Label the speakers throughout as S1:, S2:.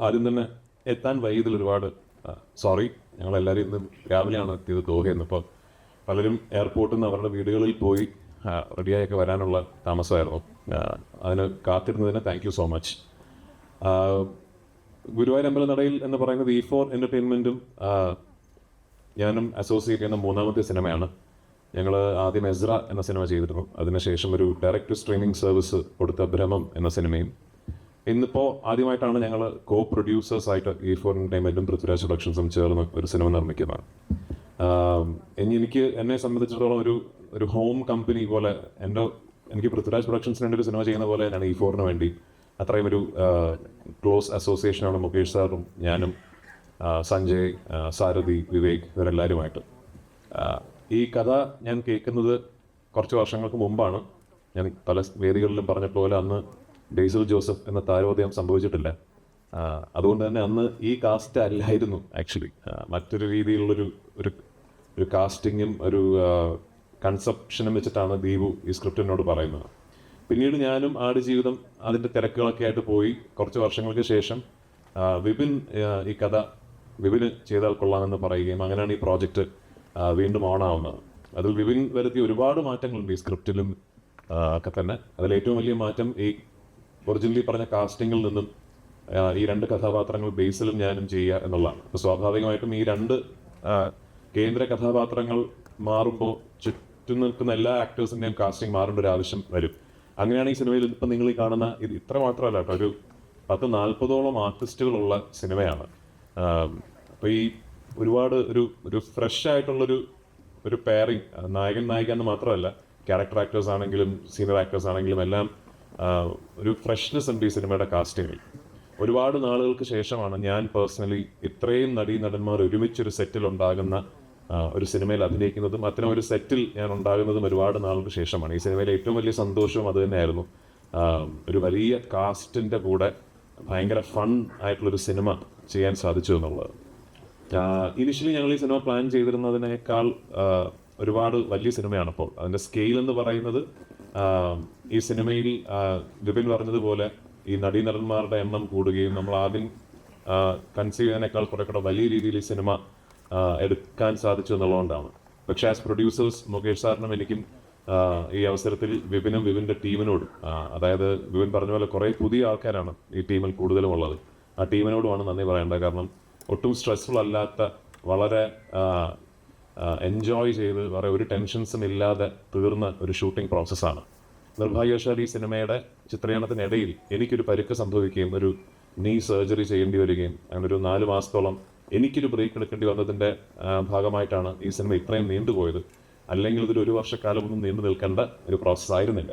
S1: ആദ്യം തന്നെ എത്താൻ വൈകിയതിൽ ഒരുപാട് സോറി. ഞങ്ങളെല്ലാവരും ഇന്ന് രാവിലെയാണ് എത്തിയത് ദോഹയിൽ നിന്ന്. ഇപ്പോൾ പലരും എയർപോർട്ടിൽ നിന്ന് അവരുടെ വീടുകളിൽ പോയി റെഡിയായൊക്കെ വരാനുള്ള താമസമായിരുന്നു. അതിന് കാത്തിരുന്നതിന് thank you so much. Guruvayur അമ്പലനടയിൽ എന്ന് പറയുന്നത് E4 എൻ്റർടൈൻമെൻറ്റും ഞാനും അസോസിയേറ്റ് ചെയ്യുന്ന മൂന്നാമത്തെ സിനിമയാണ്. ഞങ്ങൾ ആദ്യം എസ്ര എന്ന സിനിമ ചെയ്തിരുന്നു. അതിനുശേഷം ഒരു ഡയറക്റ്റ് സ്ട്രീമിംഗ് സർവീസ് കൊടുത്ത ഭ്രമം എന്ന സിനിമയും. ഇന്നിപ്പോൾ ആദ്യമായിട്ടാണ് ഞങ്ങൾ കോ പ്രൊഡ്യൂസേഴ്സായിട്ട് E4 എൻ്റർടൈൻമെൻറ്റും പൃഥ്വിരാജ് പ്രൊഡക്ഷൻസും ചേർന്ന് ഒരു സിനിമ നിർമ്മിക്കുന്നതാണ്. എന്നെ സംബന്ധിച്ചിടത്തോളം ഒരു ഹോം കമ്പനി പോലെ എനിക്ക് പൃഥ്വിരാജ് പ്രൊഡക്ഷൻസിന് വേണ്ടി ഒരു സിനിമ ചെയ്യുന്ന പോലെ ഞാൻ E4 വേണ്ടി അത്രയും ഒരു ക്ലോസ് അസോസിയേഷനാണ് മുകേഷ് സാറും ഞാനും, സഞ്ജയ്, സാരഥി, വിവേക്, ഇവരെല്ലാവരുമായിട്ട്. ഈ കഥ ഞാൻ കേൾക്കുന്നത് കുറച്ച് വർഷങ്ങൾക്ക് മുമ്പാണ്. ഞാൻ പല വേദികളിലും പറഞ്ഞിട്ടുപോലെ അന്ന് ബേസിൽ ജോസഫ് എന്ന താരോദയം സംഭവിച്ചിട്ടില്ല. അതുകൊണ്ട് തന്നെ അന്ന് ഈ കാസ്റ്റ് അല്ലായിരുന്നു ആക്ച്വലി. മറ്റൊരു രീതിയിലുള്ളൊരു ഒരു കാസ്റ്റിങ്ങും ഒരു കൺസെപ്ഷനും വെച്ചിട്ടാണ് ദീപു ഈ സ്ക്രിപ്റ്റിനോട് പറയുന്നത്. പിന്നീട് ഞാനും ആടുജീവിതം അതിൻ്റെ തിരക്കുകളൊക്കെ ആയിട്ട് പോയി. കുറച്ച് വർഷങ്ങൾക്ക് ശേഷം വിപിന് ചെയ്താൽ കൊള്ളാമെന്ന് പറയുകയും അങ്ങനെയാണ് ഈ പ്രോജക്റ്റ് വീണ്ടും ഓണാവുന്നത്. അതിൽ വിപിൻ വരുത്തിയ ഒരുപാട് മാറ്റങ്ങളുണ്ട് ഈ സ്ക്രിപ്റ്റിലും ഒക്കെ തന്നെ. അതിലേറ്റവും വലിയ മാറ്റം ഈ ഒറിജിനലി പറഞ്ഞ കാസ്റ്റിങ്ങിൽ നിന്നും ഈ രണ്ട് കഥാപാത്രങ്ങൾ ബേസിലും ഞാനും ചെയ്യുക എന്നുള്ളതാണ്. അപ്പോൾ സ്വാഭാവികമായിട്ടും ഈ രണ്ട് കേന്ദ്ര കഥാപാത്രങ്ങൾ മാറുമ്പോൾ ചുറ്റും നിൽക്കുന്ന എല്ലാ ആക്ടേഴ്സിൻ്റെയും കാസ്റ്റിംഗ് മാറേണ്ട ഒരു ആവശ്യം വരും. അങ്ങനെയാണ് ഈ സിനിമയിൽ ഇപ്പം നിങ്ങൾ ഈ കാണുന്ന ഇത് ഇത്ര മാത്രമല്ല കേട്ടോ, ഒരു 10-40ഓളം ആർട്ടിസ്റ്റുകളുള്ള സിനിമയാണ്. അപ്പോൾ ഈ ഒരുപാട് ഒരു ഫ്രഷ് ആയിട്ടുള്ളൊരു പെയറിങ്, നായകൻ നായിക എന്ന് മാത്രമല്ല, ക്യാരക്ടർ ആക്ടേഴ്സ് ആണെങ്കിലും സീനിയർ ആക്ടേഴ്സ് ആണെങ്കിലും എല്ലാം ഒരു ഫ്രഷ്നെസ് ഉണ്ട് ഈ സിനിമയുടെ കാസ്റ്റിങ്ങിൽ. ഒരുപാട് നാളുകൾക്ക് ശേഷമാണ് ഞാൻ പേഴ്സണലി ഇത്രയും നടന്മാർ ഒരുമിച്ചൊരു സെറ്റിൽ ഉണ്ടാകുന്ന ഒരു സിനിമയിൽ അഭിനയിക്കുന്നതും അത്തരം ഒരു സെറ്റിൽ ഞാൻ ഉണ്ടാകുന്നതും ഒരുപാട് നാളുകൾക്ക് ശേഷമാണ്. ഈ സിനിമയിലെ ഏറ്റവും വലിയ സന്തോഷവും അത് തന്നെയായിരുന്നു. ഒരു വലിയ കാസ്റ്റിൻ്റെ കൂടെ ഭയങ്കര ഫൺ ആയിട്ടുള്ളൊരു സിനിമ ചെയ്യാൻ സാധിച്ചു എന്നുള്ളത്. ഇനിഷ്യലി ഞങ്ങൾ ഈ സിനിമ പ്ലാൻ ചെയ്തിരുന്നതിനേക്കാൾ ഒരുപാട് വലിയ സിനിമയാണ്. അപ്പോൾ അതിൻ്റെ സ്കെയിൽ എന്ന് പറയുന്നത് ഈ സിനിമയിൽ വിപിൻ പറഞ്ഞതുപോലെ ഈ നടന്മാരുടെ എണ്ണം കൂടുകയും നമ്മൾ ആദ്യം കൺസീവ് ചെയ്യുന്നതിനേക്കാൾ കുറെ കൂടെ വലിയ രീതിയിൽ ഈ സിനിമ എടുക്കാൻ സാധിച്ചു എന്നുള്ളതുകൊണ്ടാണ്. പക്ഷേ ആസ് പ്രൊഡ്യൂസേഴ്സ് മുകേഷ് സാറിനും എനിക്കും ഈ അവസരത്തിൽ വിപിൻ്റെ ടീമിനോടും, അതായത് വിപിൻ പറഞ്ഞ പോലെ കുറേ പുതിയ ആൾക്കാരാണ് ഈ ടീമിൽ കൂടുതലും ഉള്ളത്, ആ ടീമിനോടുമാണ് നന്ദി പറയേണ്ടത്. കാരണം ഒട്ടും സ്ട്രെസ്ഫുൾ അല്ലാത്ത, വളരെ എൻജോയ് ചെയ്ത് വേറെ ഒരു ടെൻഷൻസും ഇല്ലാതെ തീർന്ന ഒരു ഷൂട്ടിംഗ് പ്രോസസ്സാണ്. നിർഭാഗ്യവശാൽ ഈ സിനിമയുടെ ചിത്രീകരണത്തിനിടയിൽ എനിക്കൊരു പരുക്ക് സംഭവിക്കുകയും ഒരു നീ സർജറി ചെയ്യേണ്ടി വരികയും അങ്ങനെ ഒരു 4 മാസത്തോളം എനിക്കൊരു ബ്രേക്ക് എടുക്കേണ്ടി വന്നതിൻ്റെ ഭാഗമായിട്ടാണ് ഈ സിനിമ ഇത്രയും നീണ്ടുപോയത്. അല്ലെങ്കിൽ ഇതൊരു വർഷക്കാലമൊന്നും നീണ്ടു നിൽക്കേണ്ട ഒരു പ്രോസസ്സ് ആയിരുന്നില്ല.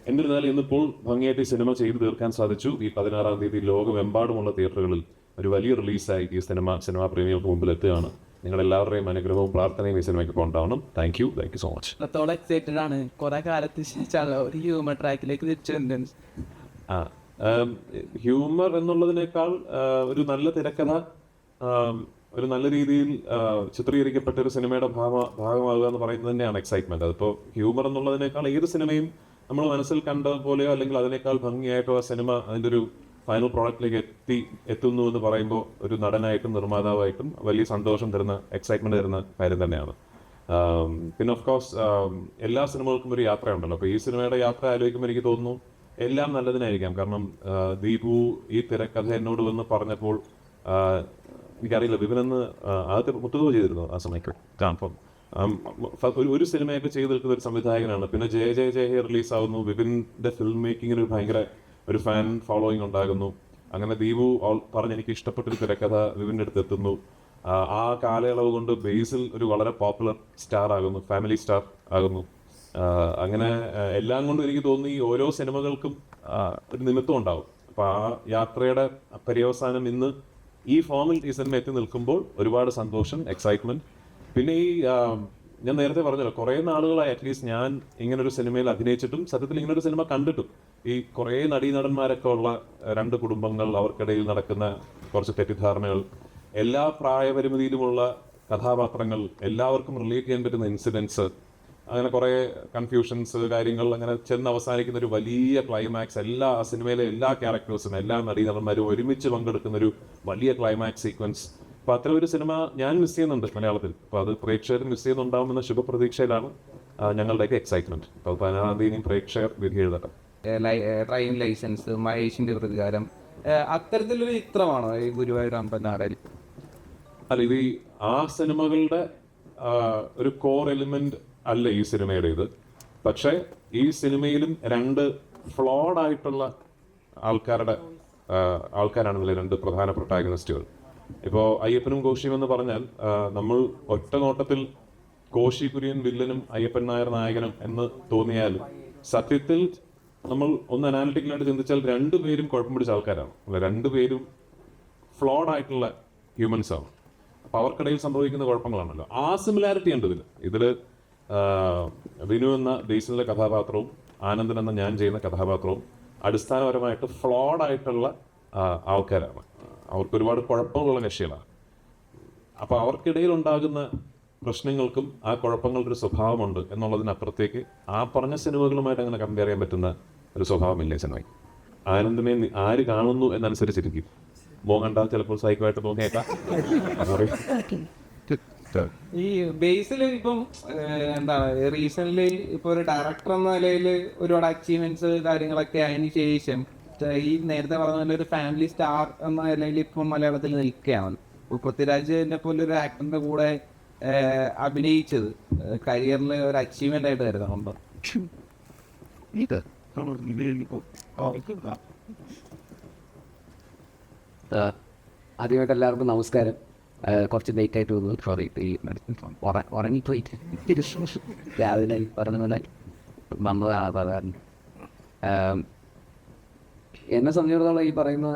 S1: എന്നിരുന്നാലും ഇന്നിപ്പോൾ ഭംഗിയായിട്ട് ഈ സിനിമ ചെയ്തു തീർക്കാൻ സാധിച്ചു. ഈ 16-ാം തീയതി ലോകമെമ്പാടുമുള്ള തിയേറ്ററുകളിൽ ഒരു വലിയ റിലീസായി ഈ സിനിമാ പ്രേമികൾക്ക് മുമ്പിൽ എത്തുകയാണ്. നിങ്ങളെല്ലാവരുടെയും അനുഗ്രഹവും പ്രാർത്ഥനയും ഈ സിനിമയ്ക്ക് ഉണ്ടാവണം. Thank you so much.
S2: അത്രത്തോളം എക്സൈറ്റഡ് ആണ്. കുറെ കാലത്തിന് ശേഷമാണ് ഒരു ഹ്യൂമർ ട്രാക്കിലേക്ക് തിരിച്ചു വരുന്നത്.
S1: ഹ്യൂമർ എന്നുള്ളതിനേക്കാൾ ഒരു നല്ല തിരക്കഥ, ഒരു നല്ല രീതിയിൽ ചിത്രീകരിക്കപ്പെട്ട ഒരു സിനിമയുടെ ഭാഗമാകുക എന്ന് പറയുന്നത് തന്നെയാണ് എക്സൈറ്റ്മെന്റ്. അതിപ്പോൾ ഹ്യൂമർ എന്നുള്ളതിനേക്കാൾ ഏത് സിനിമയും നമ്മൾ മനസ്സിൽ കണ്ട പോലെയോ അല്ലെങ്കിൽ അതിനേക്കാൾ ഭംഗിയായിട്ടോ ആ സിനിമ അതിൻ്റെ ഒരു ഫൈനൽ പ്രോഡക്റ്റിലേക്ക് എത്തുന്നു എന്ന് പറയുമ്പോൾ ഒരു നടനായിട്ടും നിർമ്മാതാവായിട്ടും വലിയ സന്തോഷം തരുന്ന, എക്സൈറ്റ്മെന്റ് തരുന്ന കാര്യം തന്നെയാണ്. പിന്നെ ഓഫ് കോഴ്സ് എല്ലാ സിനിമകൾക്കും ഒരു യാത്രയുണ്ടല്ലോ. അപ്പോൾ ഈ സിനിമയുടെ യാത്ര ആലോചിക്കുമ്പോൾ എനിക്ക് തോന്നുന്നു എല്ലാം നല്ലതിനായിരിക്കാം. കാരണം ദീപു ഈ തിരക്കഥ എന്നോട് വന്ന് പറഞ്ഞപ്പോൾ എനിക്കറിയില്ല, വിപിനെന്ന് ആദ്യത്തെ മുത്തുതോ ചെയ്തിരുന്നു ആ സമയത്ത്. അപ്പം ഒരു സിനിമയൊക്കെ ചെയ്ത് നിൽക്കുന്ന ഒരു സംവിധായകനാണ്. പിന്നെ ജയ റിലീസാവുന്നു. വിപിൻ്റെ ഫിലിം മേക്കിങ്ങിന് ഭയങ്കര ഒരു ഫാൻ ഫോളോയിങ് ഉണ്ടാകുന്നു. അങ്ങനെ ദീപു പറഞ്ഞ് എനിക്ക് ഇഷ്ടപ്പെട്ടൊരു തിരക്കഥ വിപിൻ്റെ അടുത്ത് എത്തുന്നു. ആ കാലയളവ് കൊണ്ട് ബേസിൽ ഒരു വളരെ പോപ്പുലർ സ്റ്റാർ ആകുന്നു, ഫാമിലി സ്റ്റാർ ആകുന്നു. അങ്ങനെ എല്ലാം കൊണ്ടും എനിക്ക് തോന്നുന്നു ഈ ഓരോ സിനിമകൾക്കും ഒരു നിമിത്തം ഉണ്ടാവും. അപ്പോൾ ആ യാത്രയുടെ പര്യവസാനം ഇന്ന് ഈ ഫോമിൽ ഈ സിനിമ എത്തി നിൽക്കുമ്പോൾ ഒരുപാട് സന്തോഷം, എക്സൈറ്റ്മെന്റ്. പിന്നെ ഈ ഞാൻ നേരത്തെ പറഞ്ഞല്ലോ, കുറേ നാളുകളായി അറ്റ്ലീസ്റ്റ് ഞാൻ ഇങ്ങനൊരു സിനിമയിൽ അഭിനയിച്ചിട്ടും സത്യത്തിൽ ഇങ്ങനൊരു സിനിമ കണ്ടിട്ടും ഈ കുറേ നടന്മാരൊക്കെ ഉള്ള രണ്ട് കുടുംബങ്ങൾ, അവർക്കിടയിൽ നടക്കുന്ന കുറച്ച് തെറ്റിദ്ധാരണകൾ, എല്ലാ പ്രായപരിമിതിയിലുമുള്ള കഥാപാത്രങ്ങൾ, എല്ലാവർക്കും റിലേറ്റ് ചെയ്യാൻ പറ്റുന്ന ഇൻസിഡൻസ്, അങ്ങനെ കുറേ കൺഫ്യൂഷൻസ് കാര്യങ്ങൾ അങ്ങനെ ചെന്ന് അവസാനിക്കുന്ന ഒരു വലിയ ക്ലൈമാക്സ്, എല്ലാ സിനിമയിലെ എല്ലാ ക്യാരക്ടേഴ്സും എല്ലാ നടീനടന്മാരും ഒരുമിച്ച് പങ്കെടുക്കുന്ന ഒരു വലിയ ക്ലൈമാക്സ് സീക്വൻസ്. അപ്പോൾ അത്തരം ഒരു സിനിമ ഞാൻ മിസ് ചെയ്യുന്നുണ്ട് മലയാളത്തിൽ. അപ്പോൾ അത് പ്രേക്ഷകർ മിസ് ചെയ്യുന്നുണ്ടാവുമെന്ന ശുഭപ്രതീക്ഷയിലാണ് ഞങ്ങളുടെയൊക്കെ എക്സൈറ്റ്മെന്റ്. അപ്പോൾ 16-ാം തീയതി പ്രേക്ഷകർ വിധി എഴുതട്ടെ.
S2: ഡ്രൈവിംഗ് ലൈസൻസ്, മഹേഷിന്റെ പ്രതികാരം, അത്തരത്തിലൊരു ചിത്രമാണോ ഈ ഗുരുവായൂർ അമ്പലനാടൻ?
S1: അല്ല, ഇത് ആ സിനിമകളുടെ ഒരു കോർ എലിമെന്റ് അല്ല ഈ സിനിമയുടെ ഇത്. പക്ഷേ ഈ സിനിമയിലും രണ്ട് ഫ്ലോഡ് ആയിട്ടുള്ള ആൾക്കാരാണ് ഇതിലെ രണ്ട് പ്രധാന പ്രൊട്ടാഗണിസ്റ്റുകൾ. ഇപ്പോൾ അയ്യപ്പനും കോശിയും എന്ന് പറഞ്ഞാൽ നമ്മൾ ഒറ്റ നോട്ടത്തിൽ കോശി കുര്യൻ വില്ലനും അയ്യപ്പൻ നായർ നായകനും എന്ന് തോന്നിയാലും സത്യത്തിൽ നമ്മൾ ഒന്ന് അനാലിറ്റിക്കലായിട്ട് ചിന്തിച്ചാൽ രണ്ടുപേരും കുഴപ്പം പിടിച്ച ആൾക്കാരാണ്. അല്ല, രണ്ടുപേരും ഫ്ലോഡ് ആയിട്ടുള്ള ഹ്യൂമൻസ് ആണ്. അപ്പോൾ അവർക്കിടയിൽ സംഭവിക്കുന്ന കുഴപ്പങ്ങളാണല്ലോ. ആ സിമിലാരിറ്റി ഉണ്ട് ഇതില് വിനു എന്ന ബേസിലെ കഥാപാത്രവും ആനന്ദൻ എന്ന ഞാൻ ചെയ്യുന്ന കഥാപാത്രവും അടിസ്ഥാനപരമായിട്ട് ഫ്ലോഡ് ആയിട്ടുള്ള ആൾക്കാരാണ്. അവർക്ക് ഒരുപാട് കുഴപ്പങ്ങളുള്ള കക്ഷികളാണ്. അപ്പോൾ അവർക്കിടയിൽ ഉണ്ടാകുന്ന പ്രശ്നങ്ങൾക്കും ആ കുഴപ്പങ്ങളുടെ ഒരു സ്വഭാവമുണ്ട് എന്നുള്ളതിനപ്പുറത്തേക്ക് ആ പറഞ്ഞ സിനിമകളുമായിട്ട് അങ്ങനെ കമ്പയർ ചെയ്യാൻ പറ്റുന്ന ഒരു സ്വഭാവമില്ല സിനിമയ്ക്ക്. ആനന്ദിനെ ആര് കാണുന്നു എന്നനുസരിച്ചിരിക്കും. കണ്ടാൽ ചിലപ്പോൾ സൈക്കോയായിട്ട് തോന്നിയേക്കാം.
S2: ഈ ബേസിൽ ഇപ്പം എന്താണ് റീസെന്റ് ഇപ്പൊ ഒരു ഡയറക്ടർ എന്ന നിലയിൽ ഒരുപാട് അച്ചീവ്മെന്റ്സ് കാര്യങ്ങളൊക്കെ അതിന് ശേഷം ഈ നേരത്തെ പറഞ്ഞ ഒരു ഫാമിലി സ്റ്റാർ എന്ന നിലയിൽ ഇപ്പം മലയാളത്തിൽ നിൽക്കുകയാണ്. പൃഥ്വിരാജിനെ പോലെ ഒരു ആക്ടറിന്റെ കൂടെ അഭിനയിച്ചത് കരിയറിൽ ഒരു അച്ചീവ്മെന്റ് ആയിട്ട് കരുതുന്നുണ്ടോ?
S3: ആദ്യമായിട്ട് എല്ലാവർക്കും നമസ്കാരം. കുറച്ച് ലേറ്റ് ആയിട്ട് വന്നു, സോറി. ഉറങ്ങിപ്പോയിട്ട് രാവിലെ പറഞ്ഞ പോലെ വന്നതാണ് പറയാൻ. എന്നെ സംബന്ധിച്ചിടത്തോളം ഈ പറയുന്ന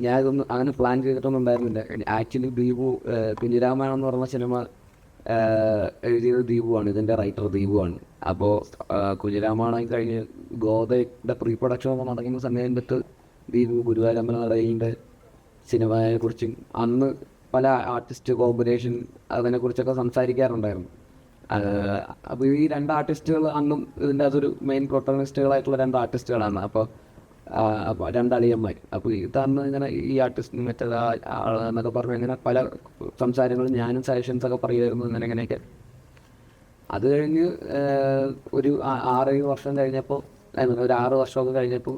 S3: ഞാൻ ഇതൊന്നും അങ്ങനെ പ്ലാൻ ചെയ്തിട്ടൊന്നും ഉണ്ടായിരുന്നില്ല. ആക്ച്വലി ദീപു കുഞ്ഞിരാമായണം എന്ന് പറഞ്ഞ സിനിമ എഴുതിയത് ദീപുവാണ്, ഇതിൻ്റെ റൈറ്റർ ദീപുവാണ്. അപ്പോൾ കുഞ്ഞിരാമായണം കഴിഞ്ഞ് ഗോതയുടെ പ്രീ പ്രൊഡക്ഷൻ നടക്കുന്ന സമയത്ത് ദീപു ഗുരുവായൂർ അമ്പലനടയിലിൻ്റെ സിനിമയെക്കുറിച്ചും അന്ന് പല ആർട്ടിസ്റ്റ് കോമ്പിനേഷൻ അതിനെക്കുറിച്ചൊക്കെ സംസാരിക്കാറുണ്ടായിരുന്നു. അപ്പോൾ ഈ രണ്ട് ആർട്ടിസ്റ്റുകൾ അന്നും ഇതിൻ്റെ അതൊരു മെയിൻ പ്രൊട്ടഗണിസ്റ്റുകളായിട്ടുള്ള രണ്ട് ആർട്ടിസ്റ്റുകളാണ്. അപ്പോൾ രണ്ടളിയന്മാർ. അപ്പോൾ ഇതന്ന് ഇങ്ങനെ ഈ ആർട്ടിസ്റ്റ് മറ്റേത് എന്നൊക്കെ പറഞ്ഞു ഇങ്ങനെ പല സംസാരങ്ങളും ഞാനും സജഷൻസൊക്കെ പറയുമായിരുന്നു ഇങ്ങനെയൊക്കെ. അത് കഴിഞ്ഞ് ഒരു 6-7 വർഷം കഴിഞ്ഞപ്പോൾ, ഒരു 6 വർഷമൊക്കെ കഴിഞ്ഞപ്പോൾ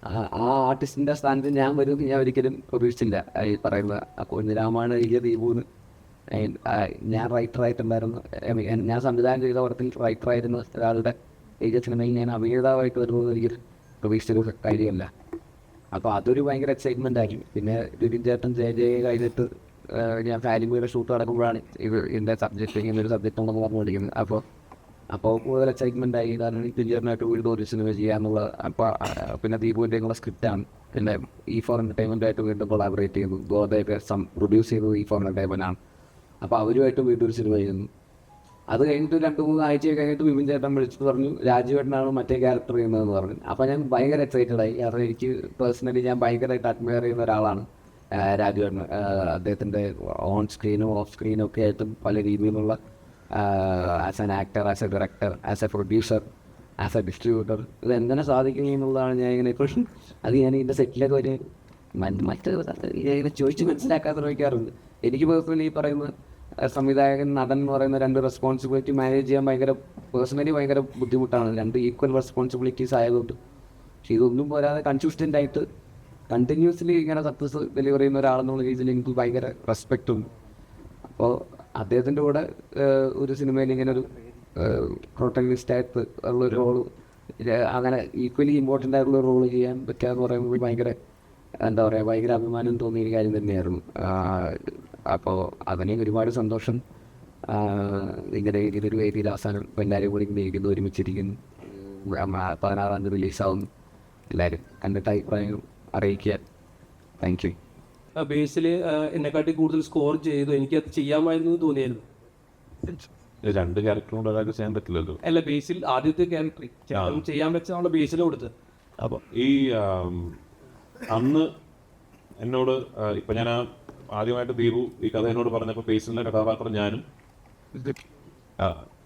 S3: ആ ആർട്ടിസ്റ്റിൻ്റെ സ്ഥാനത്ത് ഞാൻ വരും ഞാൻ ഒരിക്കലും പ്രതീക്ഷിച്ചില്ല. ഈ പറയുന്ന കുഞ്ഞിരാമായണം എഴുതിയ ദീപുവിന് ഞാൻ റൈറ്ററായിട്ടുണ്ടായിരുന്നു. ഞാൻ സംവിധാനം ചെയ്ത പടത്തിൽ റൈറ്ററായിരുന്ന ഒരാളുടെ എഴുതിയ സിനിമയിൽ ഞാൻ അഭിനേതാവായിട്ട് വരുന്നത് എനിക്ക് പ്രതീക്ഷിച്ചൊരു കാര്യമല്ല. അപ്പോൾ അതൊരു ഭയങ്കര എക്സൈറ്റ്മെൻ്റ് ആയി. പിന്നെ രുരിൻ ചേട്ടൻ ജയ കഴിഞ്ഞിട്ട് ഞാൻ ഫാലിമിയുടെ ഷൂട്ട് നടക്കുമ്പോഴാണ് ഇതിൻ്റെ സബ്ജക്റ്റ് ഇങ്ങനൊരു സബ്ജക്റ്റ് ഉണ്ടെന്ന് പറഞ്ഞുകൊണ്ടിരിക്കുന്നത്. അപ്പോൾ കൂടുതൽ എക്സൈറ്റ്മെൻ്റ് ആയി. കാരണം ടിഞ്ചറിനായിട്ട് വീണ്ടും ഒരു സിനിമ ചെയ്യാമെന്നുള്ളത്. അപ്പോൾ പിന്നെ ദീപുവിൻ്റെ ഉള്ള സ്ക്രിപ്റ്റാണ്. പിന്നെ E4 എൻ്റർടൈൻമെൻറ്റായിട്ട് വീണ്ടും കൊളാബറേറ്റ് ചെയ്തു. ഗോദയൊക്കെ പ്രൊഡ്യൂസ് ചെയ്തത് E4 എൻ്റർടൈൻമെൻറ്റാണ്. അപ്പോൾ അവരുമായിട്ട് വീണ്ടും ഒരു സിനിമ ചെയ്യുന്നു. അത് കഴിഞ്ഞിട്ട് 2-3 ആഴ്ച കഴിഞ്ഞിട്ട് വിപിൻ ചേട്ടൻ വിളിച്ചിട്ട് പറഞ്ഞു രാജുവേട്ടനാണ് മറ്റേ ക്യാരക്ടർ ചെയ്യുന്നതെന്ന് പറഞ്ഞു. അപ്പോൾ ഞാൻ ഭയങ്കര എക്സൈറ്റഡ് ആയി. കാരണം എനിക്ക് പേഴ്സണലി ഞാൻ ഭയങ്കരമായിട്ട് അഡ്മയർ ചെയ്യുന്ന ഒരാളാണ് രാജുവേട്ടൻ. അദ്ദേഹത്തിൻ്റെ ഓൺ സ്ക്രീനും ഓഫ് സ്ക്രീനും ഒക്കെ ആയിട്ടും പല രീതിയിലുള്ള as an actor, as A director, as A producer, as A distributor ഇതെങ്ങനെ സാധിക്കും എന്നുള്ളതാണ് ഞാൻ ഇങ്ങനെ ഇപ്പോൾ അത് ഞാൻ ഇതിൻ്റെ സെറ്റിലൊക്കെ ഒരു ഇങ്ങനെ ചോദിച്ച് മനസ്സിലാക്കാൻ ശ്രമിക്കാറുണ്ട്. എനിക്ക് പേഴ്സണലി ഈ പറയുന്ന സംവിധായകൻ നടൻ എന്ന് പറയുന്ന രണ്ട് റെസ്പോൺസിബിലിറ്റി മാനേജ് ചെയ്യാൻ പേഴ്സണലി ഭയങ്കര ബുദ്ധിമുട്ടാണ്. രണ്ട് ഈക്വൽ റെസ്പോൺസിബിലിറ്റീസ് ആയതുകൊണ്ട്. പക്ഷേ ഇതൊന്നും പോരാതെ കൺസിസ്റ്റൻ്റ് ആയിട്ട് കണ്ടിന്യൂസ്ലി ഇങ്ങനെ സക്സസ് ഡെലിവർ ചെയ്യുന്ന ഒരാളെന്നുള്ള രീതിയിൽ എനിക്ക് ഭയങ്കര റെസ്പെക്റ്റ് ഉണ്ട്. അപ്പോൾ അദ്ദേഹത്തിൻ്റെ കൂടെ ഒരു സിനിമയിൽ ഇങ്ങനെ ഒരു പ്രൊട്ടഗണിസ്റ്റായിട്ട് ഉള്ളൊരു റോള് അങ്ങനെ ഈക്വലി ഇമ്പോർട്ടൻ്റ് ആയിട്ടുള്ള റോള് ചെയ്യാൻ പറ്റുക എന്ന് പറയുമ്പോൾ ഭയങ്കര എന്താ പറയുക ഭയങ്കര അഭിമാനം തോന്നിയ കാര്യം തന്നെയായിരുന്നു. അപ്പോൾ അതിന് ഒരുപാട് സന്തോഷം. ഇങ്ങനെ ഇതിനൊരു വേദിയിൽ അവസാനം എല്ലാവരും കൂടി ഇങ്ങനെ ഇരിക്കുന്നു, ഒരുമിച്ചിരിക്കുന്നു. 16-ാം തീയതി റിലീസാവുന്നു. എല്ലാവരും കണ്ടിട്ട് അഭിപ്രായം അറിയിക്കുക. Thank you.
S4: ബേസിൽ എന്നെക്കാട്ടി കൂടുതൽ സ്കോർ ചെയ്തു. എനിക്കത് ചെയ്യാമായിരുന്നു തോന്നിയായിരുന്നു.
S1: രണ്ട് ക്യാരക്ടറും ഒരാൾക്ക് ചെയ്യാൻ പറ്റില്ലല്ലോ.
S4: അല്ല, ബേസിൽ ആദ്യത്തെ ക്യാരക്ടർ ചെയ്യാൻ വെച്ചാണല്ലോ ബേസിൽ കൊടുത്തത്.
S1: അപ്പോൾ ഈ അന്ന് എന്നോട് ഇപ്പം ഞാൻ ആദ്യമായിട്ട് ദീപു ഈ കഥ എന്നോട് പറഞ്ഞപ്പോൾ ബേസിലെ കഥാപാത്രം ഞാനും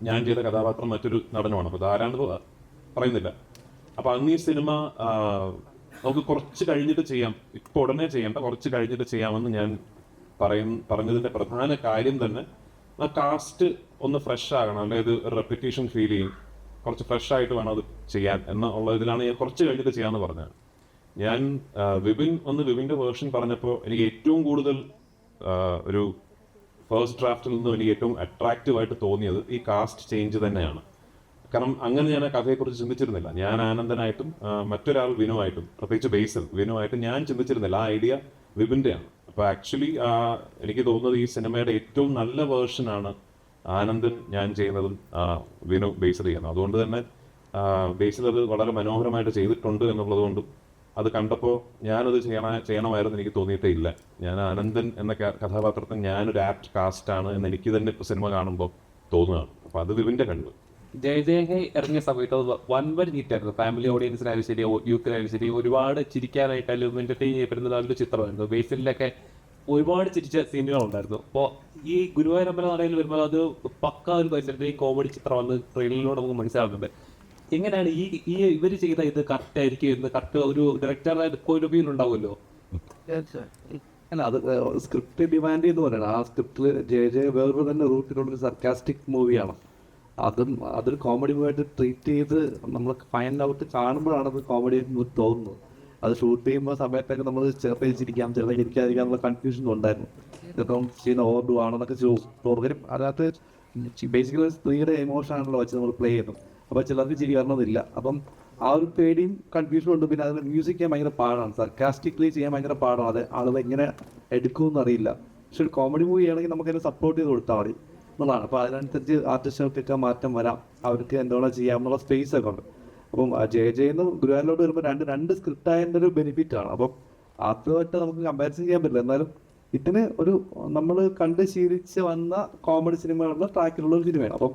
S1: ഞാൻ ചെയ്ത കഥാപാത്രം മറ്റൊരു നടനുമാണ്. അപ്പോൾ ഇതാരാണെന്ന് പറയുന്നില്ല. അപ്പോൾ അന്ന് ഈ സിനിമ നമുക്ക് കുറച്ച് കഴിഞ്ഞിട്ട് ചെയ്യാം, ഇപ്പോൾ ഉടനെ ചെയ്യേണ്ട, കുറച്ച് കഴിഞ്ഞിട്ട് ചെയ്യാമെന്ന് ഞാൻ പറഞ്ഞതിൻ്റെ പ്രധാന കാര്യം തന്നെ ആ കാസ്റ്റ് ഒന്ന് ഫ്രഷ് ആകണം, അല്ലെങ്കിൽ ഇത് റെപ്പിറ്റേഷൻ ഫീൽ ചെയ്യും, കുറച്ച് ഫ്രഷ് ആയിട്ട് വേണം അത് ചെയ്യാൻ എന്നുള്ള ഇതിലാണ് ഞാൻ കുറച്ച് കഴിഞ്ഞിട്ട് ചെയ്യാമെന്ന് പറഞ്ഞത്. ഞാൻ വിപിൻ്റെ വേർഷൻ പറഞ്ഞപ്പോൾ എനിക്ക് ഏറ്റവും കൂടുതൽ ഒരു ഫസ്റ്റ് ഡ്രാഫ്റ്റിൽ നിന്നും എനിക്ക് ഏറ്റവും അട്രാക്റ്റീവായിട്ട് തോന്നിയത് ഈ കാസ്റ്റ് ചേഞ്ച് തന്നെയാണ്. കാരണം അങ്ങനെ ഞാൻ ആ കഥയെക്കുറിച്ച് ചിന്തിച്ചിരുന്നില്ല. ഞാൻ ആനന്ദനായിട്ടും മറ്റൊരാൾ വിനുവായിട്ടും, പ്രത്യേകിച്ച് ബേസിൽ വിനുവായിട്ടും ഞാൻ ചിന്തിച്ചിരുന്നില്ല. ആ ഐഡിയ വിപിൻ്റെയാണ്. അപ്പോൾ ആക്ച്വലി എനിക്ക് തോന്നുന്നത് ഈ സിനിമയുടെ ഏറ്റവും നല്ല വേർഷനാണ് ആനന്ദൻ ഞാൻ ചെയ്യുന്നതും വിനു ബേസിൽ ചെയ്യുന്നത്. അതുകൊണ്ട് തന്നെ ബേസിൽ അത് വളരെ മനോഹരമായിട്ട് ചെയ്തിട്ടുണ്ട് എന്നുള്ളത് കൊണ്ടും അത് കണ്ടപ്പോൾ ഞാനത് ചെയ്യണമായിരുന്നു എനിക്ക് തോന്നിയിട്ടേ ഇല്ല. ഞാൻ ആനന്ദൻ എന്ന കഥാപാത്രത്തിന് ഞാനൊരു ആപ്റ്റ് കാസ്റ്റാണ് എന്ന് എനിക്ക് തന്നെ ഇപ്പോൾ സിനിമ കാണുമ്പോൾ തോന്നുകയാണ്. അപ്പോൾ അത് വിപിൻ്റെ കഴിവ്.
S4: ജയജയ ഇറങ്ങിയ സമയത്ത് അത് വൻവൻ ഹിറ്റായിരുന്നു. ഫാമിലി ഓഡിയൻസിനായാലും ശരി, യൂത്തിനായാലും ശരി, ഒരുപാട് ചിരിക്കാനായിട്ടായാലും എൻ്റർടൈൻ ചെയ്യപ്പെടുന്ന നല്ലൊരു ചിത്രമായിരുന്നു. ബേസിലൊക്കെ ഒരുപാട് ചിരിച്ച സീനുകളുണ്ടായിരുന്നു. അപ്പോൾ ഈ ഗുരുവായൂരമ്പല നടയിൽ വരുമ്പോൾ അത് പക്ക ഒരു പരിസരത്ത് ഈ കോമഡി ചിത്രമാണ് ട്രെയിലറിലൂടെ നമുക്ക് മനസ്സിലാകുന്നുണ്ട്. എങ്ങനെയാണ് ഈ ഇവർ ചെയ്ത ഇത് കറക്റ്റ് ആയിരിക്കും എന്ന് കറക്റ്റ് ഒരു ഡയറക്ടറുടെ പോയിന്റ് ഓഫ് വ്യൂ ഉണ്ടാവുമല്ലോ?
S5: അല്ല, അത് സ്ക്രിപ്റ്റ് ഡിമാൻഡ് ചെയ്യുന്ന പോലെയാണ്. ആ സ്ക്രിപ്റ്റിൽ ജയ വേറൊരു തന്നെ റൂട്ടിലുള്ളൊരു സർക്കാസ്റ്റിക് മൂവിയാണ്. അതൊരു കോമഡി മൂവിയായിട്ട് ട്രീറ്റ് ചെയ്ത് നമ്മൾ ഫൈനൽ ഔട്ട് കാണുമ്പോഴാണ് അത് കോമഡി ആയിട്ട് തോന്നുന്നത്. അത് ഷൂട്ട് ചെയ്യുമ്പോൾ സമയത്തൊക്കെ നമ്മൾ ചിലപ്പോൾ ചിരിക്കാം, ചിലപ്പോൾ ചിരിക്കാതിരിക്കാനുള്ള കൺഫ്യൂഷൻ ഉണ്ടായിരുന്നു. ചിലപ്പം ചെയ്യുന്ന ഓർഡു ആണെന്നൊക്കെ ചോദിക്കും. അതിനകത്ത് ബേസിക്കലി സ്ത്രീയുടെ എമോഷനാണല്ലോ വെച്ച് നമ്മൾ പ്ലേ ചെയ്യുന്നത്. അപ്പോൾ ചിലർക്ക് ചിരി വരണമെന്നില്ല. അപ്പം ആ ഒരു പേടിയും കൺഫ്യൂഷനും ഉണ്ട്. പിന്നെ അതിന് മ്യൂസിക് ചെയ്യാൻ ഭയങ്കര പാടാണ്, സർക്കാസ്റ്റിക്കലി ചെയ്യാൻ ഭയങ്കര പാടാണ്. അത് ആളുകൾ എങ്ങനെ എടുക്കുമെന്ന് അറിയില്ല. പക്ഷെ ഒരു കോമഡി മൂവി ആണെങ്കിൽ നമുക്കതിനെ സപ്പോർട്ട് ചെയ്ത് കൊടുത്താൽ മതി എന്നുള്ളതാണ്. അപ്പോൾ അതിനനുസരിച്ച് ആർട്ടിസ്റ്റുകൾക്കൊക്കെ മാറ്റം വരാം, അവർക്ക് എന്തുകൊണ്ട് ചെയ്യാമെന്നുള്ള സ്പേസ് ഒക്കെ ഉണ്ട്. അപ്പം ജയന്ന് ഗുരുവായൂരിലോട്ട് വരുമ്പോൾ രണ്ട് സ്ക്രിപ്റ്റ് ആയതിൻ്റെ ഒരു ബെനിഫിറ്റ് ആണ്. അപ്പം അതുമായിട്ട് നമുക്ക് കമ്പാരിസൺ ചെയ്യാൻ പറ്റില്ല. എന്നാലും ഇതിന് ഒരു നമ്മൾ കണ്ട് ശീലിച്ച് വന്ന കോമഡി സിനിമകളുടെ ട്രാക്കിലുള്ള ഒരു സിനിമയാണ്. അപ്പം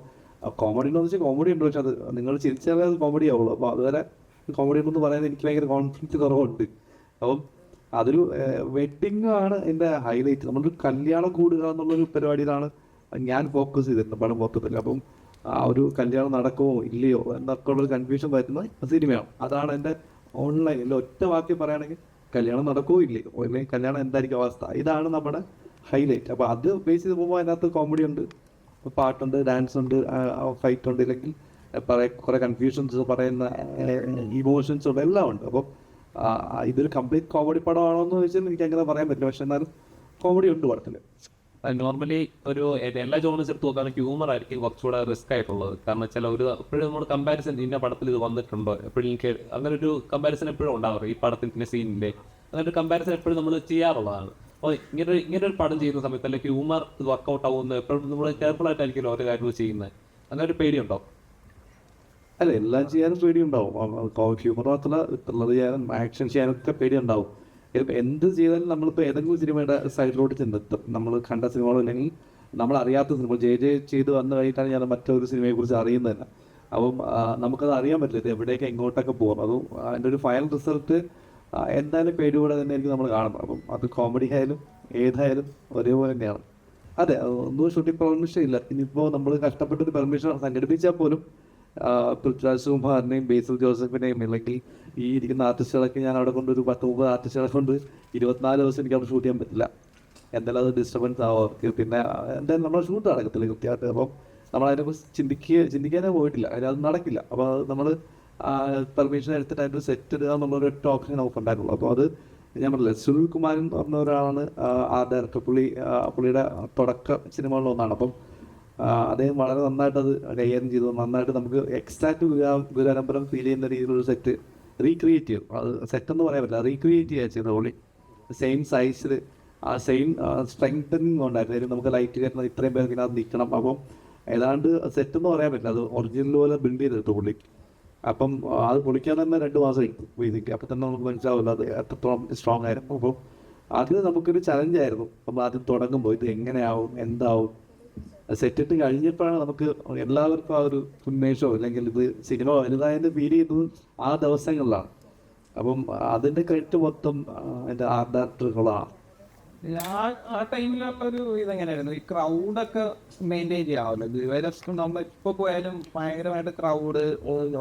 S5: കോമഡി എന്ന് വെച്ചാൽ കോമഡി ഉണ്ട്, പക്ഷെ അത് നിങ്ങൾ ചിരിച്ചാലേ അത് കോമഡി ആവുള്ളൂ. അപ്പോൾ അതുവരെ കോമഡി ഉണ്ടെന്ന് പറയാൻ എനിക്ക് ഭയങ്കര കോൺഫിഡൻസ് കുറവുണ്ട്. അപ്പം അതൊരു വെഡിങ് ആണ് എൻ്റെ ഹൈലൈറ്റ്. നമ്മളൊരു കല്യാണം കൂടുക എന്നുള്ളൊരു പരിപാടിയിലാണ് ഞാൻ ഫോക്കസ് ചെയ്തിട്ടുണ്ട് പടം മൊത്തത്തിൽ. അപ്പം ആ ഒരു കല്യാണം നടക്കുമോ ഇല്ലയോ എന്നൊക്കെ ഉള്ളൊരു കൺഫ്യൂഷൻ വരുന്ന സിനിമയാണ്. അതാണ് എൻ്റെ ഓൺലൈനിൽ ഒറ്റ വാക്കി പറയുകയാണെങ്കിൽ കല്യാണം നടക്കുമോ ഇല്ലയോ, അല്ലെങ്കിൽ കല്യാണം എന്തായിരിക്കും അവസ്ഥ, ഇതാണ് നമ്മുടെ ഹൈലൈറ്റ്. അപ്പോൾ അത് ബേസ് ചെയ്ത് പോകുമ്പോൾ അതിനകത്ത് കോമഡി ഉണ്ട്, പാട്ടുണ്ട്, ഡാൻസ് ഉണ്ട്, ഫൈറ്റ് ഉണ്ട്, ഇല്ലെങ്കിൽ കുറേ കൺഫ്യൂഷൻസ്, പറയുന്ന ഇമോഷൻസ് ഉണ്ട്, എല്ലാം ഉണ്ട്. അപ്പം ഇതൊരു കംപ്ലീറ്റ് കോമഡി പടമാണോ എന്ന് ചോദിച്ചാൽ എനിക്ക് അങ്ങനെ പറയാൻ പറ്റില്ല. പക്ഷെ എന്നാലും കോമഡി ഉണ്ട് പടത്തിൽ.
S4: നോർമലി ഒരു എല്ലാ ജോണേഴ്സ് എടുത്ത് നോക്കുകയാണെങ്കിൽ ഹ്യൂമർ ആയിരിക്കും കുറച്ചുകൂടെ റിസ്ക് ആയിട്ടുള്ളത്. കാരണം വെച്ചാൽ എപ്പോഴും നമ്മൾ കമ്പാരിസൺ ഇന്ന പടത്തിൽ ഇത് വന്നിട്ടുണ്ടോ, എപ്പോഴും എനിക്ക് അങ്ങനെ ഒരു കമ്പാരിസൺ എപ്പോഴും ഉണ്ടാവാറ്. ഈ പടത്തിന്റെ സീനിന്റെ അങ്ങനെ ഒരു കമ്പാരിസൺ എപ്പോഴും നമ്മൾ ചെയ്യാറുള്ളതാണ്. അപ്പോൾ ഇങ്ങനെ ഒരു പടം ചെയ്യുന്ന സമയത്ത് അല്ലെങ്കിൽ ഹ്യൂമർ ഇത് വർക്കൗട്ട് ആവുമെന്ന് എപ്പോഴും നമ്മൾ കെയർഫുൾ ആയിട്ടായിരിക്കും ഓരോ കാര്യങ്ങൾ ചെയ്യുന്നത്. അങ്ങനെ ഒരു പേടിയുണ്ടോ?
S5: അല്ല, എല്ലാം ചെയ്യാനും പേടിയുണ്ടാവും. ഹ്യൂമർ മാത്രമല്ല, ത്രില്ലർ ചെയ്യാനും ആക്ഷൻ ചെയ്യാനൊക്കെ പേടിയുണ്ടാവും. എന്ത് ചെയ്താലും നമ്മളിപ്പോൾ ഏതെങ്കിലും സിനിമയുടെ സൈഡിലോട്ട് ചെന്നെത്തും. നമ്മൾ കണ്ട സിനിമകളോ അല്ലെങ്കിൽ നമ്മളറിയാത്ത സിനിമ ജയ ചെയ്ത് വന്നു കഴിഞ്ഞിട്ടാണ് ഞാൻ മറ്റൊരു സിനിമയെക്കുറിച്ച് അറിയുന്നത് തന്നെ. അപ്പം നമുക്കത് അറിയാൻ പറ്റില്ല, ഇത് എവിടേക്ക് എങ്ങോട്ടൊക്കെ പോകും. അതും അതിൻ്റെ ഒരു ഫൈനൽ റിസൾട്ട് എന്തായാലും പേടിയോടെ തന്നെ ആയിരിക്കും നമ്മൾ കാണുന്നത്. അപ്പം അത് കോമഡി ആയാലും ഏതായാലും ഒരേപോലെ തന്നെയാണ്. അതെ, ഒന്നും ഷൂട്ടിംഗ് പെർമിഷൻ ഇല്ല. ഇനിയിപ്പോൾ നമ്മൾ കഷ്ടപ്പെട്ടൊരു പെർമിഷൻ സംഘടിപ്പിച്ചാൽ പോലും പൃഥ്വിരാജ് കുമാറിനെയും ബേസിൽ ജോസഫിനെയും അല്ലെങ്കിൽ ഈ ഇരിക്കുന്ന ആർട്ടിസ്റ്റുകളൊക്കെ ഞാൻ അവിടെ കൊണ്ട് ഒരു 10-30 ആർട്ടിസ്റ്റുകളെ കൊണ്ട് 24 ദിവസം എനിക്ക് അവിടെ ഷൂട്ട് ചെയ്യാൻ പറ്റില്ല. എന്തായാലും അത് ഡിസ്റ്റർബൻസ് ആവും അവർക്ക്. പിന്നെ എന്തായാലും നമ്മൾ ഷൂട്ട് നടക്കത്തില്ല കൃത്യമായിട്ട്. അപ്പം നമ്മൾ അതിനെക്കുറിച്ച് ചിന്തിക്കാനേ പോയിട്ടില്ല, അത് നടക്കില്ല. അപ്പോൾ നമ്മൾ പെർമിഷൻ എടുത്തിട്ട് അതിൻ്റെ സെറ്റ് ഇടുക എന്നുള്ളൊരു ഓപ്ഷൻ നമുക്ക് ഉണ്ടായിരുന്നുള്ളൂ. അപ്പോൾ അത് ഞാൻ പറഞ്ഞില്ല, സുനിൽ കുമാരൻ എന്ന് പറഞ്ഞ ഒരാളാണ് ആ ഡയറക്ടർ. പുള്ളിയുടെ തുടക്ക സിനിമകളിലൊന്നാണ്. അപ്പം അദ്ദേഹം വളരെ നന്നായിട്ട് അത് കൈകാര്യം ചെയ്തു. നന്നായിട്ട് നമുക്ക് എക്സാക്റ്റ് ഗുരുവായൂരമ്പലം ഫീൽ ചെയ്യുന്ന രീതിയിലൊരു സെറ്റ് റീക്രിയേറ്റ് ചെയ്യും. അത് സെറ്റെന്ന് പറയാൻ പറ്റില്ല, റീക്രിയേറ്റ് ചെയ്യുക ചെയ്തത് പുള്ളി. സെയിം സൈസിൽ ആ സെയിം സ്ട്രെങ്തനിങ് ഉണ്ടായിരുന്നു. നമുക്ക് ലൈറ്റ് കയറ്റുന്നത് ഇത്രയും പേർക്ക് ഇതിനകത്ത് നിൽക്കണം. അപ്പം ഏതാണ്ട് സെറ്റെന്ന് പറയാൻ പറ്റില്ല, അത് ഒറിജിനൽ പോലെ ബിൽഡ് ചെയ്തെടുത്തു പുള്ളി. അപ്പം അത് പൊളിക്കാൻ തന്നെ 2 മാസം എടുക്കും വീതിക്ക്. അപ്പം തന്നെ നമുക്ക് മനസ്സിലാവില്ല അത് എത്രത്തോളം സ്ട്രോങ് ആയിരുന്നു. അപ്പം അത് നമുക്കൊരു ചലഞ്ചായിരുന്നു. അപ്പം ആദ്യം തുടങ്ങുമ്പോൾ ഇത് എങ്ങനെയാവും, എന്താവും, സെറ്റിട്ട് കഴിഞ്ഞപ്പോഴാണ് നമുക്ക് എല്ലാവർക്കും ആ ഒരു ഉന്മേഷമോ അല്ലെങ്കിൽ ഇത് സിനിമ വലുതായെന്ന് ഫീൽ ചെയ്യുന്നത് ആ ദിവസങ്ങളിലാണ്. അപ്പം അതിൻ്റെ ക്രെഡിറ്റ് മൊത്തം എൻ്റെ ആർട്ട് ഡയറക്ടറുകളാണ്.
S2: ആ ടൈമിലുള്ള ഒരു ഇതെങ്ങനെയായിരുന്നു, ഈ ക്രൗഡൊക്കെ മെയിൻറ്റെയിൻ ചെയ്യാമല്ലോ ദിവസം നമ്മൾ ഇപ്പോൾ പോയാലും ഭയങ്കരമായിട്ട് ക്രൗഡ്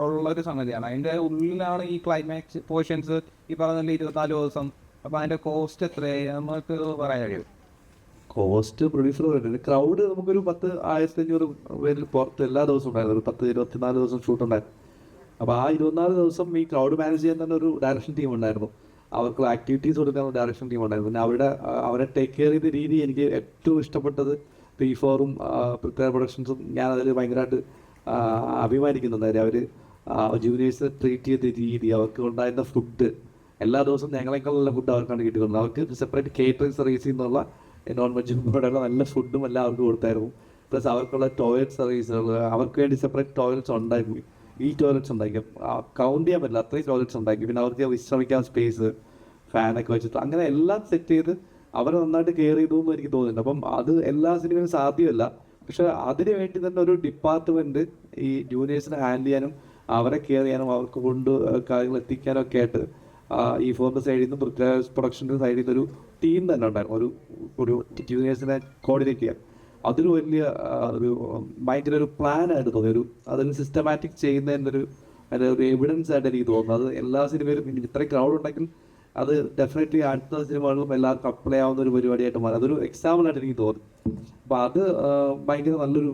S2: ഉള്ളൊരു സംഗതിയാണ്. അതിൻ്റെ ഉള്ളിലാണ് ഈ ക്ലൈമാക്സ് പോർഷൻസ് ഈ പറഞ്ഞ 24 ദിവസം. അപ്പോൾ അതിൻ്റെ കോസ്റ്റ് എത്രയായി നമുക്ക് പറയാൻ കഴിയും?
S5: കോസ്റ്റ് പ്രൊഡ്യൂസർ പറയുന്നത് ക്രൗഡ് നമുക്കൊരു 10,500 പേരിൽ പുറത്ത് എല്ലാ ദിവസവും ഉണ്ടായിരുന്നു. ഒരു 10-24 ദിവസം ഷൂട്ട് ഉണ്ടായിരുന്നു. അപ്പോൾ ആ 24 ദിവസം ഈ ക്രൗഡ് മാനേജ് ചെയ്യാൻ തന്നെ ഒരു ഡയറക്ഷൻ ടീം ഉണ്ടായിരുന്നു. അവർക്കുള്ള ആക്ടിവിറ്റീസ് കൊടുക്കാൻ ഒരു ഡയറക്ഷൻ ടീം ഉണ്ടായിരുന്നു. പിന്നെ അവരെ ടേക്ക് കെയർ ചെയ്ത രീതി എനിക്ക് ഏറ്റവും ഇഷ്ടപ്പെട്ടത് P4ഉം പൃഥ്വിരാജ് പ്രൊഡക്ഷൻസും. ഞാൻ അതിൽ ഭയങ്കരമായിട്ട് അഭിമാനിക്കുന്നുണ്ട്. അവർ ജൂനിയേഴ്സിനെ ട്രീറ്റ് ചെയ്ത രീതി, അവർക്ക് ഉണ്ടായിരുന്ന ഫുഡ്, എല്ലാ ദിവസവും ഞങ്ങളെക്കാളുള്ള ഫുഡ് അവർക്കാണ് കിട്ടിയിരുന്നത്. അവർക്ക് സെപ്പറേറ്റ് കേറ്ററിംഗ് സർവീസിൽ നിന്നുള്ള നോൺ വെജ് ഉൾപ്പെടെയുള്ള നല്ല ഫുഡും എല്ലാം അവർക്ക് കൊടുത്തായിരുന്നു. പ്ലസ് അവർക്കുള്ള ടോയ്ലറ്റ് സർവീസുകൾ, അവർക്ക് വേണ്ടി സെപ്പറേറ്റ് ടോയ്ലറ്റ്സ് ഉണ്ടാക്കി, ഈ ടോയ്ലറ്റ്സ് ഉണ്ടാക്കി കൗണ്ട് ചെയ്യാൻ പറ്റില്ല, അത്രയും ടോയ്ലറ്റ്സ് ഉണ്ടാക്കി. പിന്നെ അവർക്ക് വിശ്രമിക്കാൻ സ്പേസ്, ഫാനൊക്കെ വെച്ചിട്ട് അങ്ങനെ എല്ലാം സെറ്റ് ചെയ്ത് അവരെ നന്നായിട്ട് കെയർ ചെയ്തു എന്ന് എനിക്ക് തോന്നുന്നുണ്ട്. അപ്പം അത് എല്ലാ സിനിമയിലും സാധ്യമല്ല. പക്ഷെ അതിന് വേണ്ടി തന്നെ ഒരു ഡിപ്പാർട്ട്മെന്റ് ഈ ജൂനിയേഴ്സിനെ ഹാൻഡിൽ ചെയ്യാനും അവരെ കെയർ ചെയ്യാനും അവർക്ക് കൊണ്ട് കാര്യങ്ങൾ എത്തിക്കാനും ഒക്കെ ആയിട്ട് ഈ ഫോറിന്റെ സൈഡിൽ നിന്നും പൃഥ്വിരാജ് പ്രൊഡക്ഷൻ്റെ സൈഡിൽ നിന്ന് ഒരു ടീം തന്നെ ഉണ്ടായിരുന്നു. ഒരു ജൂനിയേഴ്സിനെ കോർഡിനേറ്റ് ചെയ്യാൻ. അതൊരു വലിയ ഭയങ്കര ഒരു പ്ലാനായിട്ട് തോന്നി. അതൊരു സിസ്റ്റമാറ്റിക് ചെയ്യുന്നതിൻ്റെ ഒരു എവിഡൻസ് ആയിട്ട് എനിക്ക് തോന്നുന്നു. അത് എല്ലാ സിനിമയിലും ഇത്രയും ക്രൗഡ് ഉണ്ടെങ്കിൽ അത് ഡെഫിനറ്റ്ലി അടുത്ത സിനിമകളിലും എല്ലാവർക്കും അപ്ലൈ ആവുന്ന ഒരു പരിപാടിയായിട്ട് മാറി. അതൊരു എക്സാമ്പിൾ ആയിട്ട് എനിക്ക് തോന്നി. അപ്പം അത് ഭയങ്കര നല്ലൊരു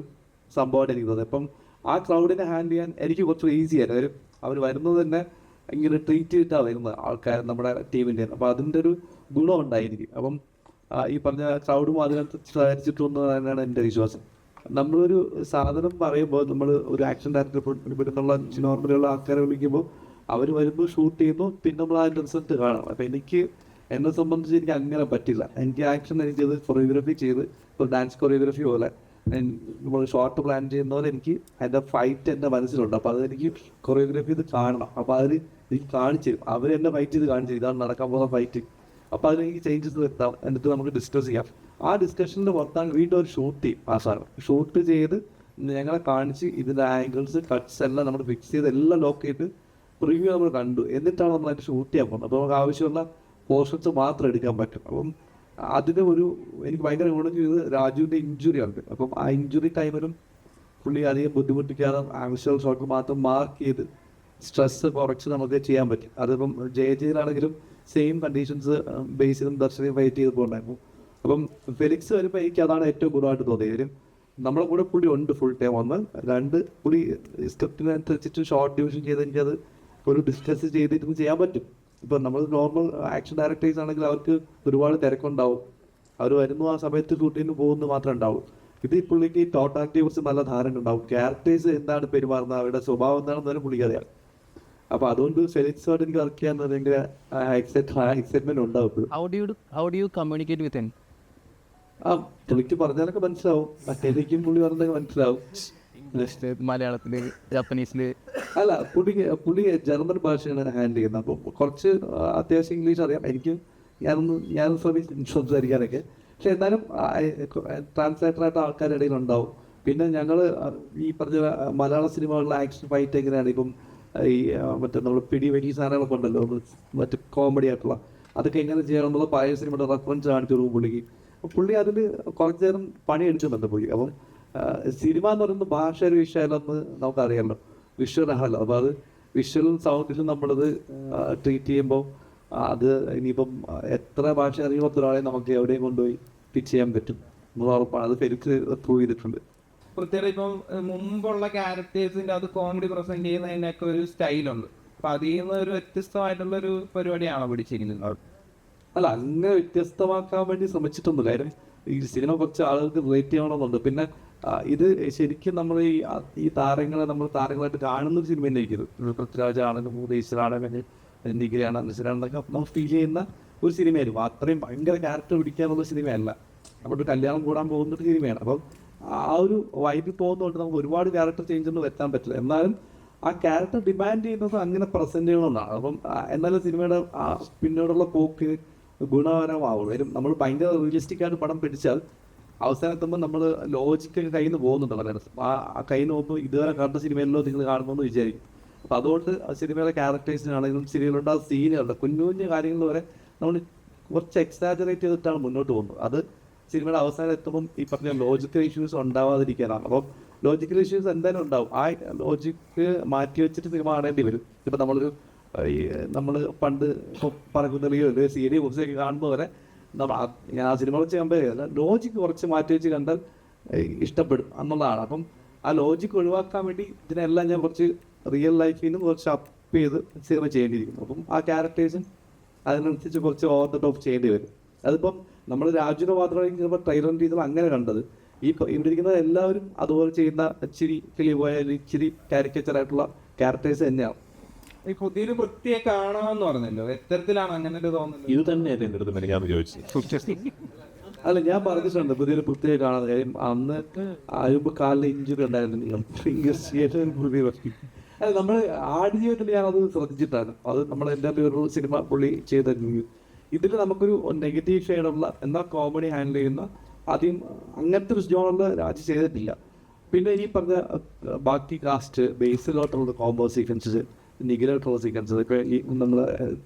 S5: സംഭവമായിട്ട് എനിക്ക് തോന്നി. അപ്പം ആ ക്രൗഡിനെ ഹാൻഡിൽ ചെയ്യാൻ എനിക്ക് കുറച്ച് ഈസി ആയിരുന്നു. അവർ വരുന്നത് തന്നെ ഇങ്ങനെ ട്രീറ്റ് ചെയ്തിട്ടാണ് വരുന്നത് ആൾക്കാർ നമ്മുടെ ടീമിൻ്റെ. അപ്പോൾ അതിൻ്റെ ഒരു ഗുണം ഉണ്ടായിരിക്കും. അപ്പം ഈ പറഞ്ഞ ക്രൗഡും അതിനകത്ത് സഹകരിച്ചിട്ടുണ്ടെന്ന് തന്നെയാണ് എൻ്റെ വിശ്വാസം. നമ്മളൊരു സാധനം പറയുമ്പോൾ നമ്മൾ ഒരു ആക്ഷൻ ഡയറക്ടർ ഇവിടുന്നുള്ള നോർമലുള്ള ആൾക്കാരെ വിളിക്കുമ്പോൾ അവർ വരുമ്പോൾ ഷൂട്ട് ചെയ്യുന്നു, പിന്നെ നമ്മൾ അതിൻ്റെ റിസൾട്ട് കാണാം. അപ്പം എന്നെ സംബന്ധിച്ച് എനിക്ക് അങ്ങനെ പറ്റില്ല. എനിക്ക് ആക്ഷൻ എനിക്കത് കൊറിയോഗ്രാഫി ചെയ്ത് ഇപ്പോൾ ഡാൻസ് കൊറിയോഗ്രാഫി പോലെ നമ്മൾ ഷോർട്ട് പ്ലാൻ ചെയ്യുന്ന പോലെ എനിക്ക് അതിൻ്റെ ഫൈറ്റ് എൻ്റെ മനസ്സിലുണ്ട്. അപ്പോൾ അതെനിക്ക് കൊറിയോഗ്രാഫി ചെയ്ത് കാണണം. അപ്പോൾ അതിൽ എനിക്ക് കാണിച്ചു തരും, അവർ എന്നെ ഫൈറ്റ് ചെയ്ത് കാണിച്ചു തരും, ഇതാണ് നടക്കാൻ പോകുന്ന ഫൈറ്റ്. അപ്പോൾ അതിനെനിക്ക് ചേഞ്ചസ് വരുത്താം, എന്നിട്ട് നമുക്ക് ഡിസ്കസ് ചെയ്യാം. ആ ഡിസ്കഷനിൽ പുറത്താണ് വീണ്ടും ഒരു ഷൂട്ട് ചെയ്യും. ആ സാധനം ഷൂട്ട് ചെയ്ത് ഞങ്ങളെ കാണിച്ച് ഇതിൻ്റെ ആംഗിൾസ് കട്ട്സ് എല്ലാം നമ്മൾ ഫിക്സ് ചെയ്ത് എല്ലാം ലോക്ക് ചെയ്ത് പ്രിവ്യൂ നമ്മൾ കണ്ടു. എന്നിട്ടാണ് നമ്മൾ അതിൻ്റെ ഷൂട്ട് ചെയ്യാൻ പോകുന്നത്. അപ്പോൾ നമുക്ക് ആവശ്യമുള്ള പോർഷൻസ് മാത്രം എടുക്കാൻ പറ്റും. അപ്പം അതിന് എനിക്ക് ഭയങ്കര ഗുണം ചെയ്ത് രാജുവിൻ്റെ ഇഞ്ചുറി ഉണ്ട്. അപ്പം ആ ഇഞ്ചുറി ടൈമിലും പുള്ളി അധികം ബുദ്ധിമുട്ടിക്കാതെ ആവശ്യമുള്ള ഷോട്ട് മാത്രം മാർക്ക് ചെയ്ത് സ്ട്രെസ് കുറച്ച് നമുക്ക് ചെയ്യാൻ പറ്റും. അതിപ്പം ജയിലാണെങ്കിലും സെയിം കണ്ടീഷൻസ് ബേസ് ചെയ്തും ദർശനം ഫൈറ്റ് ചെയ്ത് പോകണ്ടായിരുന്നു. അപ്പം ഫെലിക്സ് വരുമ്പോൾ എനിക്ക് അതാണ് ഏറ്റവും ഗുണമായിട്ട് തോന്നിയത്. നമ്മളെ കൂടെ പുള്ളി ഉണ്ട് ഫുൾ ടൈം. 1 2 പുള്ളി സ്ക്രിപ്റ്റിനനുസരിച്ചിട്ട് ഷോർട്ട് ഡിവിഷൻ ചെയ്ത് എനിക്കത് ഒരു ഡിസ്കസ് ചെയ്തിട്ട് ചെയ്യാൻ പറ്റും. ഇപ്പം നമ്മൾ നോർമൽ ആക്ഷൻ ഡയറക്ടേഴ്സ് ആണെങ്കിൽ അവർക്ക് ഒരുപാട് തിരക്കുണ്ടാവും. അവർ വരുന്നു, ആ സമയത്ത് ഷൂട്ടിന് പോകുന്നു മാത്രമേ ഉണ്ടാവും. ഇത് ഈ പുള്ളിക്ക് ടോട്ടാലിറ്റിയെ കുറിച്ച് നല്ല ധാരണ ഉണ്ടാവും. ക്യാരക്ടേഴ്സ് എന്താണ് പെരുമാറുന്നത്, അവരുടെ സ്വഭാവം എന്താണെന്ന് തന്നെ പുള്ളിക്ക് അറിയാം. അപ്പോൾ അതുകൊണ്ട് ഫെലിക്സുമായിട്ട് എനിക്ക് വർക്ക് ചെയ്യാൻ ഭയങ്കര എക്സൈറ്റ്മെന്റ് ഉണ്ടാവും.
S6: How do you communicate with him?
S5: പുള്ളിക്ക് പറഞ്ഞാലൊക്കെ മനസ്സിലാവും. മറ്റേതൊക്കെയും പുള്ളി പറഞ്ഞാൽ മനസ്സിലാവും.
S6: ഇംഗ്ലീഷില്, മലയാളത്തില്, ജാപ്പനീസില്?
S5: അല്ല, പുള്ളി ജർമ്മൻ ഭാഷയാണ് ഹാൻഡിൽ ചെയ്യുന്നത്. അപ്പോൾ കുറച്ച് അത്യാവശ്യം ഇംഗ്ലീഷ് അറിയാം. ഞാൻ സംസാരിക്കാനൊക്കെ. പക്ഷെ എന്നാലും ട്രാൻസ്ലേറ്ററായിട്ട് ആൾക്കാരുടെ ഇടയിൽ ഉണ്ടാവും. പിന്നെ ഞങ്ങൾ ഈ പറഞ്ഞ മലയാള സിനിമകളിലെ ആക്ഷൻ ഫൈറ്റ് എങ്ങനെയാണ്, ഇപ്പം ഈ മറ്റേ നമ്മൾ പിടി സാധനങ്ങളൊക്കെ ഉണ്ടല്ലോ, മറ്റേ കോമഡി ആയിട്ടുള്ള അതൊക്കെ എങ്ങനെ ചെയ്യണം എന്നുള്ള പഴയ സിനിമയുടെ റെഫറൻസ് കാണിച്ചു കൊടുക്കും പുള്ളിക്ക്. അപ്പോൾ പുള്ളി അതിൽ കുറച്ച് നേരം പണി എടുക്കുന്നുണ്ട് പുള്ളി. അപ്പം സിനിമ എന്ന് പറയുന്നത് ഭാഷ ഒരു വിഷയമല്ലെന്ന് നമുക്കറിയാമല്ലോ, വിഷ്വൽ ആണല്ലോ. അപ്പോൾ അത് വിഷ്വലും സൗണ്ടിലും നമ്മളത് ട്രീറ്റ് ചെയ്യുമ്പോൾ അത് ഇനിയിപ്പം എത്ര ഭാഷ അറിയുമ്പോൾ ഒരാളെ നമുക്ക് എവിടെയും കൊണ്ടുപോയി പിച്ച് ചെയ്യാൻ പറ്റും എന്നുള്ള ഉറപ്പാണ്. അത് ഫെലിക്സ് പ്രൂവ് ചെയ്തിട്ടുണ്ട്.
S2: പ്രത്യേകിച്ച് ഇപ്പം മുമ്പുള്ള ക്യാരക്ടേഴ്സിന്റെ അത് കോമഡി പ്രസന്റ് ചെയ്യുന്നതിനൊക്കെ ഒരു സ്റ്റൈലുണ്ട്. അപ്പൊ അതിൽ നിന്ന് ഒരു വ്യത്യസ്തമായിട്ടുള്ള ഒരു പരിപാടിയാണോ പിടിച്ചിരിക്കുന്നത്?
S5: അല്ല, അങ്ങനെ വ്യത്യസ്തമാക്കാൻ വേണ്ടി ശ്രമിച്ചിട്ടൊന്നും. കാര്യം ഈ സിനിമ കുറച്ച് ആളുകൾക്ക് റിലേറ്റ് ചെയ്യണമെന്നുണ്ട്. പിന്നെ ഇത് ശരിക്കും നമ്മൾ ഈ താരങ്ങളെ നമ്മൾ താരങ്ങളായിട്ട് കാണുന്ന ഒരു സിനിമ തന്നെ ഇരിക്കുന്നത്. പൃഥ്വിരാജ് ആണെങ്കിലും ഉദയശനാണെങ്കിലും എന്തെങ്കിലാണ് അനുസരണൊക്കെ നമ്മൾ ഫീൽ ചെയ്യുന്ന ഒരു സിനിമയായിരുന്നു. അത്രയും ഭയങ്കര ക്യാരക്ടർ പിടിക്കാനുള്ള സിനിമയല്ല. നമ്മുടെ കല്യാണം കൂടാൻ പോകുന്ന ഒരു സിനിമയാണ്. അപ്പം ആ ഒരു വൈബിൽ പോകുന്നതുകൊണ്ട് നമുക്ക് ഒരുപാട് ക്യാരക്ടർ ചേഞ്ച് ഒന്നും വരുത്താൻ പറ്റില്ല. എന്നാലും ആ ക്യാരക്ടർ ഡിമാൻഡ് ചെയ്യുന്നത് അങ്ങനെ പ്രസന്റ് ചെയ്യണമെന്നാണ്. അപ്പം എന്നാലും സിനിമയുടെ ആ പിന്നീടുള്ള പോക്ക് ഗുണകരമാവുള്ളൂ. വരും നമ്മൾ ഭയങ്കര റിയലിസ്റ്റിക് ആയിട്ട് പടം പിടിച്ചാൽ അവസാനത്തുമ്പോൾ നമ്മൾ ലോജിക്കൊക്കെ കയ്യിൽ നിന്ന് പോകുന്നുണ്ട്. വളരെ ആ കയ്യിൽ നിന്ന് പോകുമ്പോൾ ഇതുവരെ കണ്ട സിനിമയിലോ നിങ്ങൾ കാണുമെന്ന് വിചാരിക്കും. അപ്പം അതുകൊണ്ട് സിനിമയിലെ ക്യാരക്ടേഴ്സിനാണെങ്കിലും സിനിമയിലുണ്ടാകുന്ന സീനുകളുടെ കുഞ്ഞു കുഞ്ഞു കാര്യങ്ങൾ വരെ നമ്മൾ കുറച്ച് എക്സാജറേറ്റ് ചെയ്തിട്ടാണ് മുന്നോട്ട് പോകുന്നത്. അത് സിനിമയുടെ അവസാനം എത്തുമ്പം ഈ പറഞ്ഞ ലോജിക്കൽ ഇഷ്യൂസ് ഉണ്ടാവാതിരിക്കാനാണ്. അപ്പം ലോജിക്കൽ ഇഷ്യൂസ് എന്തായാലും ഉണ്ടാവും. ആ ലോജിക്ക് മാറ്റി വെച്ചിട്ട് സിനിമ കാണേണ്ടി വരും. ഇപ്പം നമ്മൾ പണ്ട് ഇപ്പോൾ പറയുന്നറിയോ സി ഡി ബുക്സൊക്കെ കാണുമ്പോൾ വരെ ഞാൻ ആ സിനിമ വെച്ച് കമ്പയർ ചെയ്തല്ല, ലോജിക്ക് കുറച്ച് മാറ്റി വെച്ച് കണ്ടാൽ ഇഷ്ടപ്പെടും എന്നുള്ളതാണ്. അപ്പം ആ ലോജിക്ക് ഒഴിവാക്കാൻ വേണ്ടി ഇതിനെല്ലാം ഞാൻ കുറച്ച് റിയൽ ലൈഫിൽ നിന്ന് കുറച്ച് അപ്പ് ചെയ്ത് സിനിമ ചെയ്യേണ്ടിയിരിക്കുന്നു. അപ്പം ആ ക്യാരക്ടേഴ്സും അതിനനുസരിച്ച് കുറച്ച് ഓവർ ദ ടോപ്പ് ചെയ്യേണ്ടി വരും. അതിപ്പം നമ്മൾ രാജുവിനെ മാത്രമായിരിക്കും ചിലപ്പോൾ ട്രെയിലറിൻ്റെ രീതിയിൽ അങ്ങനെ കണ്ടത്. ഇവിടെ ഇരിക്കുന്ന എല്ലാവരും അതുപോലെ ചെയ്യുന്ന ഇച്ചിരി കിളിപോയ ഇച്ചിരി കാരിക്കേച്ചറായിട്ടുള്ള ക്യാരക്ടേഴ്സ് തന്നെയാണ്.
S2: ഈ പുതിയൊരു വൃത്തിയെ കാണാമെന്ന് പറഞ്ഞല്ലോ, എത്തരത്തിലാണ് അങ്ങനെ ഒരു തോന്നുന്നത്?
S1: ഇത് തന്നെയായിരുന്നു എൻ്റെ അടുത്ത് മെനഞ്ഞാന്ന് ചോദിച്ചത്.
S5: അല്ല, ഞാൻ പറഞ്ഞിട്ടുണ്ട് പുതിയൊരു പ്രത്യേക കാണാൻ കാര്യം. അന്ന് അയ്യുമ്പ് കാലിന് ഇഞ്ചുറി ഉണ്ടായിരുന്നു. അല്ല, നമ്മൾ ആടുജീവിതത്തിൽ ഞാനത് ശ്രദ്ധിച്ചിട്ടാണ്. അത് നമ്മൾ എൻ്റെ ഒരു സിനിമ പുള്ളി ചെയ്തിരുന്നു. ഇതിൽ നമുക്കൊരു നെഗറ്റീവ് ഷെയ്ഡുള്ള എന്നാൽ കോമഡി ഹാൻഡിൽ ചെയ്യുന്ന ആദ്യം അങ്ങനത്തെ ഒരു ജോണിൽ രാജ് ചെയ്തിട്ടില്ല. പിന്നെ ഈ പറഞ്ഞ ബാക്കി കാസ്റ്റ് ബേസിലോട്ടുള്ള കോംബോ സീക്വൻസസ്, നിഗിലായിട്ടുള്ള സീക്വൻസസ്, ഇപ്പോൾ ഈ നമ്മൾ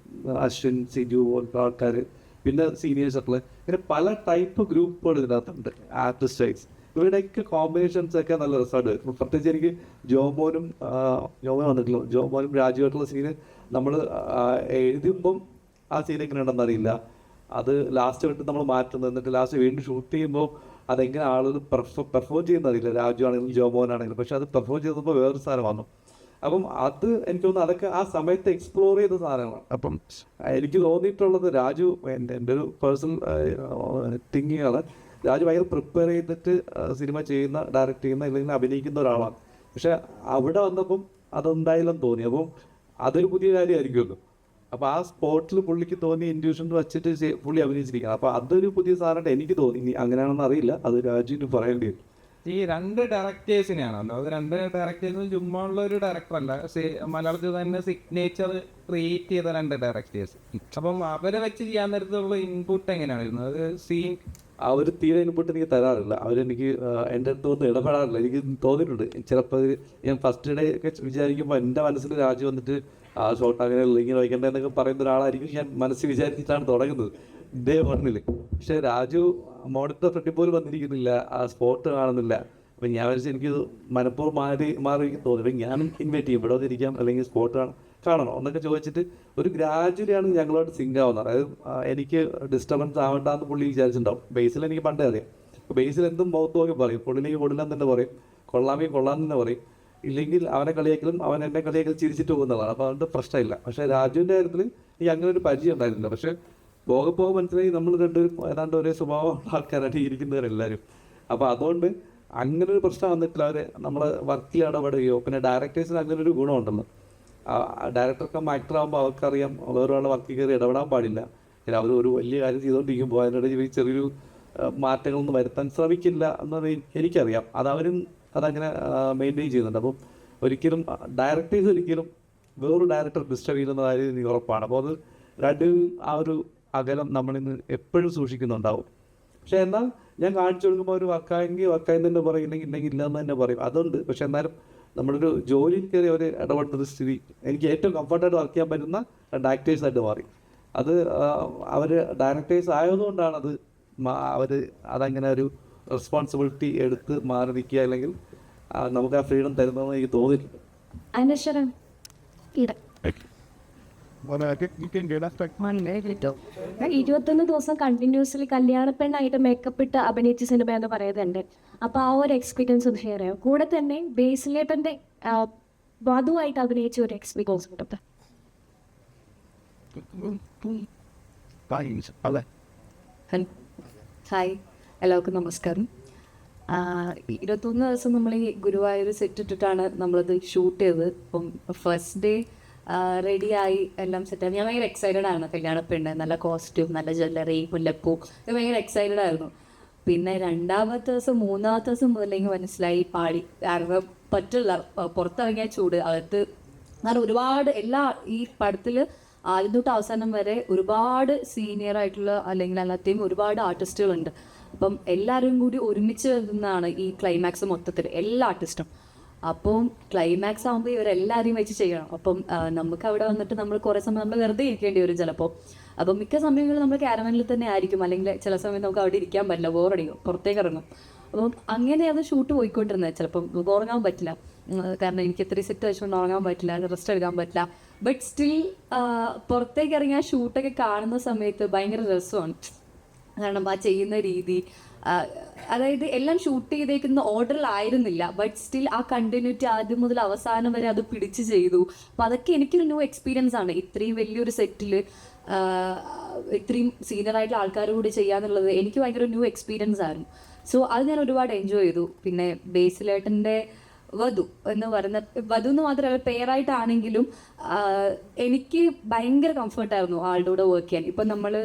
S5: അശ്വിൻ, സിജു പോലത്തെ ആൾക്കാർ, പിന്നെ സീനിയേഴ്സ് ഒക്കെ ഇങ്ങനെ പല ടൈപ്പ് ഗ്രൂപ്പുകൾ ഇതിനകത്തുണ്ട്. ആർട്ടിസ്റ്റൈസ് ഇവരുടെയൊക്കെ കോമ്പിനേഷൻസ് ഒക്കെ നല്ല രസമായിട്ട് വരും. പ്രത്യേകിച്ച് എനിക്ക് ജോമോനും വന്നിട്ടില്ല, ജോമോനും രാജുവായിട്ടുള്ള സീന് നമ്മൾ എഴുതുമ്പം ആ സീൻ എങ്ങനെ ഉണ്ടെന്ന് അറിയില്ല. അത് ലാസ്റ്റ് വിട്ട് നമ്മൾ മാറ്റുന്നത്, എന്നിട്ട് ലാസ്റ്റ് വീണ്ടും ഷൂട്ട് ചെയ്യുമ്പോൾ അതെങ്ങനെ ആളുകൾ പെർഫോം ചെയ്യുന്നറിയില്ല. രാജു ആണെങ്കിലും ജോമോനാണെങ്കിലും. പക്ഷെ അത് പെർഫോം ചെയ്തപ്പോൾ വേറൊരു സാധനം വന്നു. അപ്പം അത് എനിക്ക് തോന്നുന്നു അതൊക്കെ ആ സമയത്ത് എക്സ്പ്ലോർ ചെയ്ത സാധനങ്ങളാണ്. അപ്പം എനിക്ക് തോന്നിയിട്ടുള്ളത് രാജു എൻ്റെ ഒരു പേഴ്സണൽ തിങ്കിങ് ആണ്, രാജു ഭയങ്കര പ്രിപ്പയർ ചെയ്തിട്ട് സിനിമ ചെയ്യുന്ന, ഡയറക്റ്റ് ചെയ്യുന്ന, ഇല്ലെങ്കിൽ അഭിനയിക്കുന്ന ഒരാളാണ്. പക്ഷെ അവിടെ വന്നപ്പം അതെന്തായാലും തോന്നി. അപ്പം അതൊരു പുതിയ കാര്യമായിരിക്കുമല്ലോ. അപ്പോൾ ആ സ്പോട്ടിൽ പുള്ളിക്ക് തോന്നി ഇൻഡ്യൂഷൻ വെച്ചിട്ട് പുള്ളി അഭിനയിച്ചിരിക്കണം. അപ്പോൾ അതൊരു പുതിയ സാധനമായിട്ട് എനിക്ക് തോന്നി. ഇനി അങ്ങനെയാണെന്ന് അറിയില്ല, അത് രാജുവിന് പറയേണ്ടി വരും.
S2: ഈ രണ്ട് ഡയറക്ടേഴ്സിനെയാണല്ലോ, അത് രണ്ട് ഡയറക്ടേഴ്സിന് ചുമ്മാ ഉള്ള ഒരു ഡയറക്ടറല്ല, മലയാളത്തിൽ തന്നെ സിഗ്നേച്ചർ ക്രിയേറ്റ് ചെയ്ത രണ്ട് ഡയറക്ടേഴ്സ്. അപ്പം അവരെ വെച്ച് ചെയ്യാൻ നേരത്തുള്ള ഇൻപുട്ട് എങ്ങനെയാണ് വരുന്നത്? അത് സീൻ
S5: അവർ തീരെ ഇൻപുട്ട് എനിക്ക് തരാറില്ല. അവരെനിക്ക് എൻ്റെ അടുത്ത് വന്ന് ഇടപെടാറില്ല. എനിക്ക് തോന്നിയിട്ടുണ്ട് ചിലപ്പോൾ ഞാൻ ഫസ്റ്റ് ഡേ ഒക്കെ വിചാരിക്കുമ്പോൾ എൻ്റെ മനസ്സിൽ രാജു വന്നിട്ട് ആ ഷോട്ട് അങ്ങനെ ഇങ്ങനെ വയ്ക്കേണ്ടതെന്നൊക്കെ പറയുന്ന ഒരാളായിരിക്കും ഞാൻ മനസ്സിൽ വിചാരിച്ചിട്ടാണ് തുടങ്ങുന്നത് ഡേ വണ്ണിൽ. പക്ഷേ രാജു മോണിറ്റർ ഫ്രണ്ടിൽ പോലും വന്നിരിക്കുന്നില്ല, ആ സ്പോട്ട് കാണുന്നില്ല. അപ്പം ഞാൻ വിചാരിച്ചു എനിക്കിത് മനഃപൂർവ്വം മാറി തോന്നി. ഞാനും ഇൻവൈറ്റ് ചെയ്യും, ഇവിടെ വന്നിരിക്കാം അല്ലെങ്കിൽ സ്പോട്ട് കാണണോ എന്നൊക്കെ ചോദിച്ചിട്ട് ഒരു ഗ്രാജുവലിയാണ് ഞങ്ങളോട് സിങ്ക് ആവുന്നത്. അതായത് എനിക്ക് ഡിസ്റ്റർബൻസ് ആവണ്ടെന്ന് പുള്ളി വിചാരിച്ചിട്ടുണ്ടാവും. ബേസിൽ എനിക്ക് പണ്ടേ അറിയാം. ബേസിൽ എന്തും മുഖത്ത് നോക്കി പറയും, പുള്ളിലേക്ക് കൊള്ളില്ലെന്ന് തന്നെ പറയും, കൊള്ളാമെങ്കിൽ കൊള്ളാമെന്ന് തന്നെ പറയും. ഇല്ലെങ്കിൽ അവനെ കളിയാക്കലും അവൻ എന്നെ കളിയാക്കലും ചിരിച്ചിട്ട് പോകുന്നതാണ്. അപ്പോൾ അതുകൊണ്ട് പ്രശ്നമില്ല. പക്ഷേ രാജുവിൻ്റെ കാര്യത്തിൽ എനിക്ക് അങ്ങനെ ഒരു പരിചയം ഉണ്ടായിരുന്നില്ല. പക്ഷേ പോകെ മനസ്സിലായി നമ്മൾ രണ്ടുപേരും ഏതാണ്ട് ഒരേ സ്വഭാവമുള്ള ആൾക്കാരായിട്ട് ഇരിക്കുന്നവരെല്ലാവരും. അപ്പോൾ അതുകൊണ്ട് അങ്ങനെ ഒരു പ്രശ്നം വന്നിട്ടില്ല. അവർ നമ്മളെ വർക്കിൽ ഇടപെടുകയോ, പിന്നെ ഡയറക്ടേഴ്സിന് അങ്ങനെ ഒരു ഗുണമുണ്ടല്ലോ, ഡയറക്ടർക്ക് ആക്ടർ ആകുമ്പോൾ അവർക്കറിയാം വേറൊരാളെ വർക്കിൽ കയറി ഇടപെടാൻ പാടില്ല. അവർ ഒരു വലിയ കാര്യം ചെയ്തുകൊണ്ടിരിക്കുമ്പോൾ അതിനിടയിൽ ചെറിയൊരു മാറ്റങ്ങളൊന്നും വരുത്താൻ ശ്രമിക്കില്ല എന്നത് എനിക്കറിയാം. അതങ്ങനെ മെയിൻറ്റെയിൻ ചെയ്യുന്നുണ്ട്. അപ്പം ഒരിക്കലും ഡയറക്ടേഴ്സ് ഒരിക്കലും വേറൊരു ഡയറക്ടർ ഡിസ്റ്റർബ് ചെയ്യുന്ന കാര്യം എനിക്ക് ഉറപ്പാണ്. അപ്പോൾ അത് രണ്ടും ആ ഒരു അകലം നമ്മളിന്ന് എപ്പോഴും സൂക്ഷിക്കുന്നുണ്ടാവും. പക്ഷെ എന്നാൽ ഞാൻ കാണിച്ചു കൊടുക്കുമ്പോൾ ഒരു വർക്കായെങ്കിൽ വർക്കായി തന്നെ പറയും, ഇല്ലെങ്കിൽ ഇല്ലെന്ന് തന്നെ പറയും. അതുണ്ട്. പക്ഷെ എന്നാലും നമ്മളൊരു ജോലിയിൽ കയറി അവർ ഇടപെടുന്ന സ്ഥിതി എനിക്ക് ഏറ്റവും കംഫർട്ടായിട്ട് വർക്ക് ചെയ്യാൻ പറ്റുന്ന രണ്ട് ആക്ടേഴ്സായിട്ട് മാറി. അത് അവർ ഡയറക്ടേഴ്സ് ആയതുകൊണ്ടാണ് അവർ അതങ്ങനെ ഒരു റെസ്പോൺസിബിലിറ്റി എടുത്ത് മാറി നിൽക്കുക, അല്ലെങ്കിൽ നമുക്ക് ആ ഫ്രീഡം തരുന്നതെന്ന് എനിക്ക് തോന്നിയിട്ടുണ്ട്.
S7: അനശ്വരൻ 21 ദിവസം കണ്ടിന്യൂസ്ലി കല്യാണ പെണ്ണായിട്ട് മേക്കപ്പ് ഇട്ട് അഭിനയിച്ച സിനിമ എന്ന് പറയുന്നുണ്ട്. അപ്പോൾ ആ ഒരു എക്സ്പീരിയൻസ് ഒന്ന് ഷെയർ ചെയ്യാം. കൂടെ തന്നെ ബേസിലേട്ടൻ്റെ വധുവായിട്ട് അഭിനയിച്ച ഒരു എക്സ്പീരിയൻസ് ഉണ്ട്. ഹായ്, എല്ലാവർക്കും നമസ്കാരം. 21 ദിവസം നമ്മൾ ഈ ഗുരുവായൂർ സെറ്റ് ഇട്ടിട്ടാണ് നമ്മളത് ഷൂട്ട് ചെയ്തത്. ഇപ്പം ഫസ്റ്റ് ഡേ റെഡിയായി എല്ലാം സെറ്റായി. ഞാൻ ഭയങ്കര എക്സൈറ്റഡ് ആണ്. കല്യാണ പെണ്ണ്, നല്ല കോസ്റ്റ്യൂം, നല്ല ജ്വല്ലറി, മുല്ലപ്പൂ, ഇത് ഭയങ്കര എക്സൈറ്റഡ് ആയിരുന്നു. പിന്നെ 2-ാമത്തെ ദിവസം 3-ാമത്തെ ദിവസം മുതലെങ്കിൽ മനസ്സിലായി പാടി. കാരണം പറ്റില്ല, പുറത്തിറങ്ങിയ ചൂട് അകത്ത്. കാരണം ഒരുപാട് ഈ പടത്തിൽ ആദ്യം തൊട്ട് അവസാനം വരെ ഒരുപാട് സീനിയർ ആയിട്ടുള്ള അല്ലെങ്കിൽ അല്ലാതെയും ഒരുപാട് ആർട്ടിസ്റ്റുകളുണ്ട്. അപ്പം എല്ലാവരും കൂടി ഒരുമിച്ച് വരുന്നതാണ് ഈ ക്ലൈമാക്സ് മൊത്തത്തിൽ, എല്ലാ ആർട്ടിസ്റ്റും. അപ്പം ക്ലൈമാക്സ് ആകുമ്പോൾ ഇവരെല്ലാവരെയും വെച്ച് ചെയ്യണം. അപ്പം നമുക്ക് അവിടെ വന്നിട്ട് നമ്മൾ കുറേ സമയം നമ്മൾ വെറുതെ ഇരിക്കേണ്ടി വരും ചിലപ്പോൾ. അപ്പം മിക്ക സമയങ്ങളിൽ നമ്മൾ ക്യാരവനിൽ തന്നെ ആയിരിക്കും, അല്ലെങ്കിൽ ചില സമയത്ത് നമുക്ക് അവിടെ ഇരിക്കാൻ പറ്റില്ല, ബോറടിക്കും, പുറത്തേക്ക് ഇറങ്ങും. അപ്പം അങ്ങനെ അത് ഷൂട്ട് പോയിക്കൊണ്ടിരുന്നത്. ചിലപ്പം ഉറങ്ങാൻ പറ്റില്ല, കാരണം എനിക്ക് 3 സെറ്റ് വെച്ചുകൊണ്ട് ഉറങ്ങാൻ പറ്റില്ല, റെസ്റ്റ് എടുക്കാൻ പറ്റില്ല. ബട്ട് സ്റ്റിൽ പുറത്തേക്ക് ഇറങ്ങി ആ ഷൂട്ടൊക്കെ കാണുന്ന സമയത്ത് ഭയങ്കര രസമാണ്. കാരണം ആ ചെയ്യുന്ന രീതി, അതായത് എല്ലാം ഷൂട്ട് ചെയ്തേക്കുന്ന ഓർഡറിലായിരുന്നില്ല, ബട്ട് സ്റ്റിൽ ആ കണ്ടിന്യൂറ്റി ആദ്യം മുതൽ അവസാനം വരെ അത് പിടിച്ച് ചെയ്തു. അപ്പോൾ അതൊക്കെ എനിക്കൊരു ന്യൂ എക്സ്പീരിയൻസ് ആണ്. ഇത്രയും വലിയൊരു സെറ്റിൽ ഇത്രയും സീനിയറായിട്ടുള്ള ആൾക്കാർ കൂടി ചെയ്യാന്നുള്ളത് എനിക്ക് ഭയങ്കര ന്യൂ എക്സ്പീരിയൻസ് ആയിരുന്നു. സോ അത് ഞാൻ ഒരുപാട് എൻജോയ് ചെയ്തു. പിന്നെ ബേസിലേട്ടൻ്റെ വധു എന്ന് പറയുന്ന, വധു എന്ന് മാത്രമല്ല പേരായിട്ടാണെങ്കിലും എനിക്ക് ഭയങ്കര കംഫർട്ടായിരുന്നു ആളുടെ കൂടെ വർക്ക് ചെയ്യാൻ. ഇപ്പം നമ്മൾ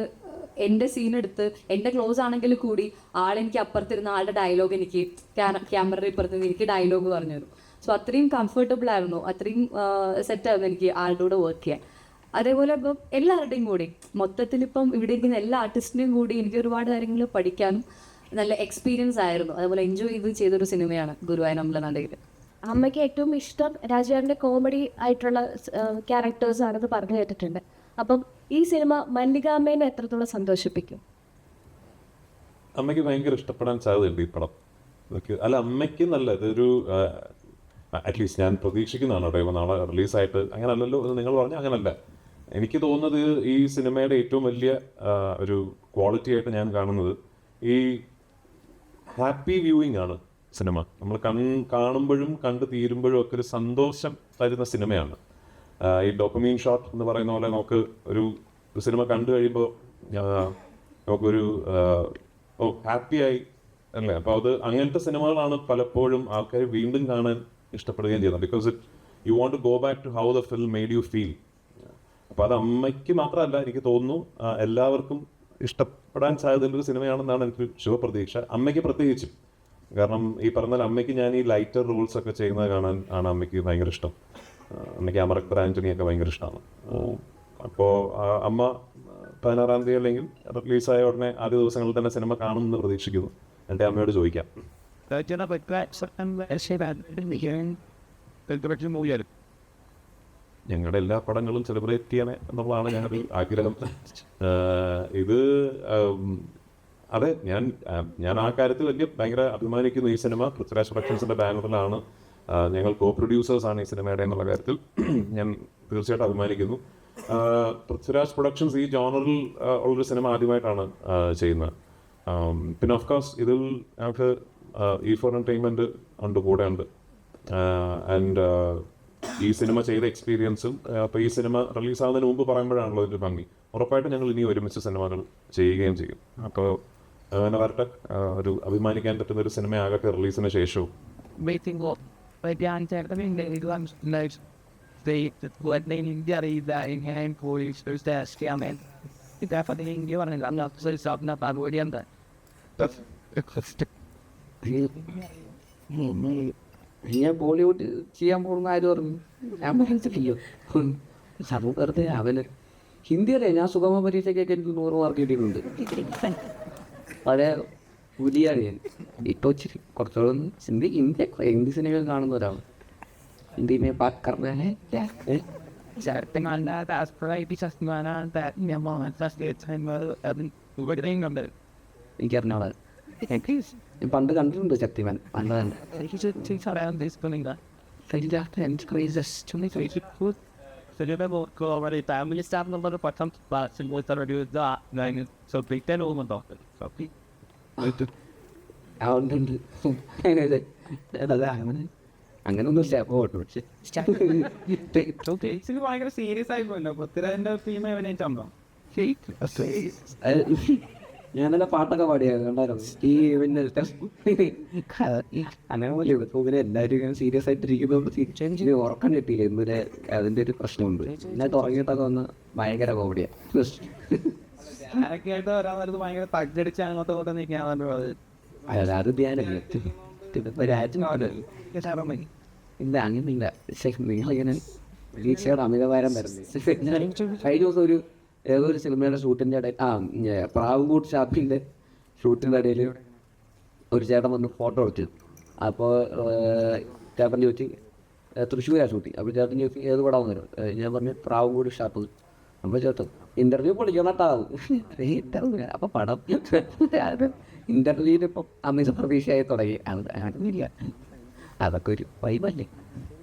S7: എൻ്റെ സീൻ എടുത്ത് എൻ്റെ ക്ലോസ് ആണെങ്കിൽ കൂടി ആളെനിക്ക് അപ്പുറത്തിരുന്ന ആളുടെ ഡയലോഗ് എനിക്ക് ക്യാമറ ഇപ്പുറത്ത് എനിക്ക് ഡയലോഗ് പറഞ്ഞു തരും. സോ അത്രയും കംഫർട്ടബിൾ ആയിരുന്നു, അത്രയും സെറ്റായിരുന്നു എനിക്ക് ആളുടെ കൂടെ വർക്ക് ചെയ്യാൻ. അതേപോലെ ഇപ്പം എല്ലാവരുടെയും കൂടി മൊത്തത്തിൽ ഇപ്പം ഇവിടെ ഇരിക്കുന്ന എല്ലാ ആർട്ടിസ്റ്റിൻ്റെയും കൂടി എനിക്ക് ഒരുപാട് കാര്യങ്ങൾ പഠിക്കാനും നല്ല എക്സ്പീരിയൻസ് ആയിരുന്നു. അതേപോലെ എൻജോയ് ചെയ്തൊരു സിനിമയാണ് ഗുരുവായൂർ അമ്പലനടയിൽ.
S8: അമ്മയ്ക്ക് ഏറ്റവും ഇഷ്ടം രാജുവേട്ടൻ്റെ കോമഡി ആയിട്ടുള്ള ക്യാരക്ടേഴ്സ് ആണെന്ന് പറഞ്ഞു കേട്ടിട്ടുണ്ട്. അപ്പം ഈ സിനിമ മല്ലികാമ്മേനെ എത്രത്തോളം സന്തോഷിപ്പിക്കും?
S1: അമ്മയ്ക്ക് ഭയങ്കര ഇഷ്ടപ്പെടാൻ സാധ്യതയുണ്ട് ഈ പടം. അല്ല, അമ്മയ്ക്ക് നല്ല ഇതൊരു അറ്റ്ലീസ്റ്റ് ഞാൻ പ്രതീക്ഷിക്കുന്നതാണ് കേട്ടോ. ഇപ്പോൾ നാളെ റിലീസായിട്ട് അങ്ങനല്ലല്ലോ എന്ന് നിങ്ങൾ പറഞ്ഞാൽ അങ്ങനല്ല. എനിക്ക് തോന്നുന്നത് ഈ സിനിമയുടെ ഏറ്റവും വലിയ ഒരു ക്വാളിറ്റി ആയിട്ട് ഞാൻ കാണുന്നത് ഈ ഹാപ്പി വ്യൂയിങ് ആണ് സിനിമ. നമ്മൾ കാണുമ്പോഴും കണ്ടു തീരുമ്പോഴും ഒക്കെ ഒരു സന്തോഷം തരുന്ന സിനിമയാണ്. ഈ ഡോപ്പമീൻ ഷോട്ട് എന്ന് പറയുന്ന പോലെ നമുക്ക് ഒരു സിനിമ കണ്ടു കഴിയുമ്പോൾ നമുക്കൊരു ഹാപ്പിയായി അല്ലേ. അപ്പോൾ അത് അങ്ങനത്തെ സിനിമകളാണ് പലപ്പോഴും ആൾക്കാർ വീണ്ടും കാണാൻ ഇഷ്ടപ്പെടുകയും ചെയ്യുന്നത്. Because you want to go back to how the film made you feel. അപ്പോൾ അത് അമ്മയ്ക്ക് മാത്രമല്ല, എനിക്ക് തോന്നുന്നു എല്ലാവർക്കും ഇഷ്ടപ്പെടാൻ സാധ്യതയുള്ളൊരു സിനിമയാണെന്നാണ് എനിക്ക് ശുഭപ്രതീക്ഷ. അമ്മയ്ക്ക് പ്രത്യേകിച്ചും, കാരണം ഈ പറഞ്ഞാൽ അമ്മയ്ക്ക് ഞാൻ ഈ ലൈറ്റർ റോൾസ് ഒക്കെ ചെയ്യുന്നത് കാണാൻ ആണ് അമ്മയ്ക്ക് ഭയങ്കര ഇഷ്ടം. അമ്മയ്ക്ക് അമരക്തർ ആൻ്റണിയൊക്കെ ഭയങ്കര ഇഷ്ടമാണ്. അപ്പോൾ അമ്മ 16-ാം തീയതി അല്ലെങ്കിൽ റിലീസായ ഉടനെ ആദ്യ ദിവസങ്ങളിൽ തന്നെ സിനിമ കാണുമെന്ന് പ്രതീക്ഷിക്കുന്നു. എൻ്റെ അമ്മയോട് ചോദിക്കാം. ഞങ്ങളുടെ എല്ലാ പടങ്ങളും സെലിബ്രേറ്റ് ചെയ്യണേ എന്നുള്ളതാണ് ഞങ്ങളുടെ ആഗ്രഹം. ഇത് അതെ, ഞാൻ ആ കാര്യത്തിൽ ഭയങ്കര അഭിമാനിക്കുന്നു. ഈ സിനിമ പൃഥ്വിരാജ് പ്രൊഡക്ഷൻസിൻ്റെ ബാനറിലാണ്, ഞങ്ങൾ കോ പ്രൊഡ്യൂസേഴ്സാണ് ഈ സിനിമയുടെ എന്നുള്ള കാര്യത്തിൽ ഞാൻ തീർച്ചയായിട്ടും അഭിമാനിക്കുന്നു. പൃഥ്വിരാജ് പ്രൊഡക്ഷൻസ് ഈ ജോണറിൽ ഉള്ളൊരു സിനിമ ആദ്യമായിട്ടാണ് ചെയ്യുന്നത്. പിന്നെ ഓഫ് കോഴ്സ് ഇതിൽ ഞങ്ങൾക്ക് E4 എൻ്റർടൈൻമെൻറ്റ് ഉണ്ട്, കൂടെ ഉണ്ട്. ആൻഡ് ഈ സിനിമ ചെയ്ത എക്സ്പീരിയൻസും അപ്പോൾ ഈ സിനിമ റിലീസാകുന്നതിന് മുമ്പ് പറയുമ്പോഴാണല്ലോ ഇതിൻ്റെ ഭംഗി. ഉറപ്പായിട്ടും ഞങ്ങൾ ഇനി ഒരുമിച്ച് സിനിമകൾ ചെയ്യുകയും ചെയ്യും. അപ്പോൾ അങ്ങനെ വരട്ടെ, ഒരു അഭിമാനിക്കാൻ പറ്റുന്ന ഒരു സിനിമയാകട്ടെ റിലീസിന് ശേഷവും.
S3: ഞാൻ ബോളിവുഡ് ചെയ്യാൻ പോകുന്ന ആര് പറഞ്ഞു? ഞാൻ മനസ്സിലായോ സർവ്വ വെറുതെ അവന് ഹിന്ദി അറിയാം. ഞാൻ സുഗമ പരീക്ഷയ്ക്കൊക്കെ എനിക്ക് 100 മാർക്ക് കിട്ടിയിട്ടുണ്ട്. വളരെ പുലിയാണ് ഞാൻ. ഇപ്പോൾ കുറച്ചുകൂടെ ഹിന്ദി സിനിമകൾ കാണുന്ന ഒരാളാണ്. ഹിന്ദി മേ ബാത് കർ രഹേ ഹൈ. എനിക്കറിഞ്ഞോളാം. പണ്ട് കണ്ടിട്ടുണ്ട് ശക്തിമാൻ. പണ്ട്
S6: ഫാമിലി സ്റ്റാർ എന്നുള്ളൊരു പട്ടം
S3: അങ്ങനൊന്നും
S2: ഭയങ്കര സീരിയസ് ആയി പോയല്ലോ പൃഥ്വിരാജിന്റെ ഫീമ അഭിനയിച്ചുണ്ടോ?
S3: ഞാനെല്ലാം പാട്ടൊക്കെ പാടിയായിരുന്നു, കണ്ടായിരുന്നു. ഈ പിന്നെ അങ്ങനെ പോലെ പിന്നെ എല്ലാവരും ഇങ്ങനെ സീരിയസ് ആയിട്ടിരിക്കുമ്പോൾ ഉറക്കം കിട്ടിയില്ല. ഇന്നലെ അതിൻ്റെ ഒരു പ്രശ്നമുണ്ട്. എന്നിട്ട് ഉറങ്ങിയിട്ടൊക്കെ വന്ന് ഭയങ്കര കോമഡിയാണ്.
S2: ആരൊക്കെ ആയിട്ട് വരാൻ നേരത്ത് ഭയങ്കര തഗ്ഗടിച്ച് അങ്ങോട്ട് കൊണ്ട് നിൽക്കാണല്ലോ.
S3: അല്ല, അത് ധ്യാനമില്ല. ഇല്ല, അങ്ങനെയില്ല. പക്ഷേ നിങ്ങളിങ്ങനെ പ്രതീക്ഷയുടെ അമിതഭാരം വരുന്നത്. കഴിഞ്ഞ ദിവസം ഏതൊരു സിനിമയുടെ ഷൂട്ടിൻ്റെ ഇടയിൽ പ്രാവുംകൂട്ട് ഷാപ്പിൻ്റെ ഷൂട്ടിൻ്റെ ഇടയിൽ ഒരു ചേട്ടൻ വന്ന് ഫോട്ടോ എടുത്തു. അപ്പോൾ ചേട്ടൻ ചോദിച്ചു തൃശ്ശൂരാണ് ഷൂട്ടിങ്. അപ്പോൾ ചേട്ടൻ ചോദിച്ചു ഏത് പടം വന്നു? ഞാൻ പറഞ്ഞു പ്രാവുംകൂട്ട് ഷാപ്പ്. അപ്പോൾ ചേട്ടൻ ഇന്റർവ്യൂ പൊളിക്കണട്ടാവും ഇന്റർവ്യൂ അപ്പൊ പടം ഇന്റർവ്യൂവിൽ ഇപ്പം അമിത പ്രതീക്ഷയായി തുടങ്ങി അതില്ല അതൊക്കെ ഒരു വൈബല്ലേ.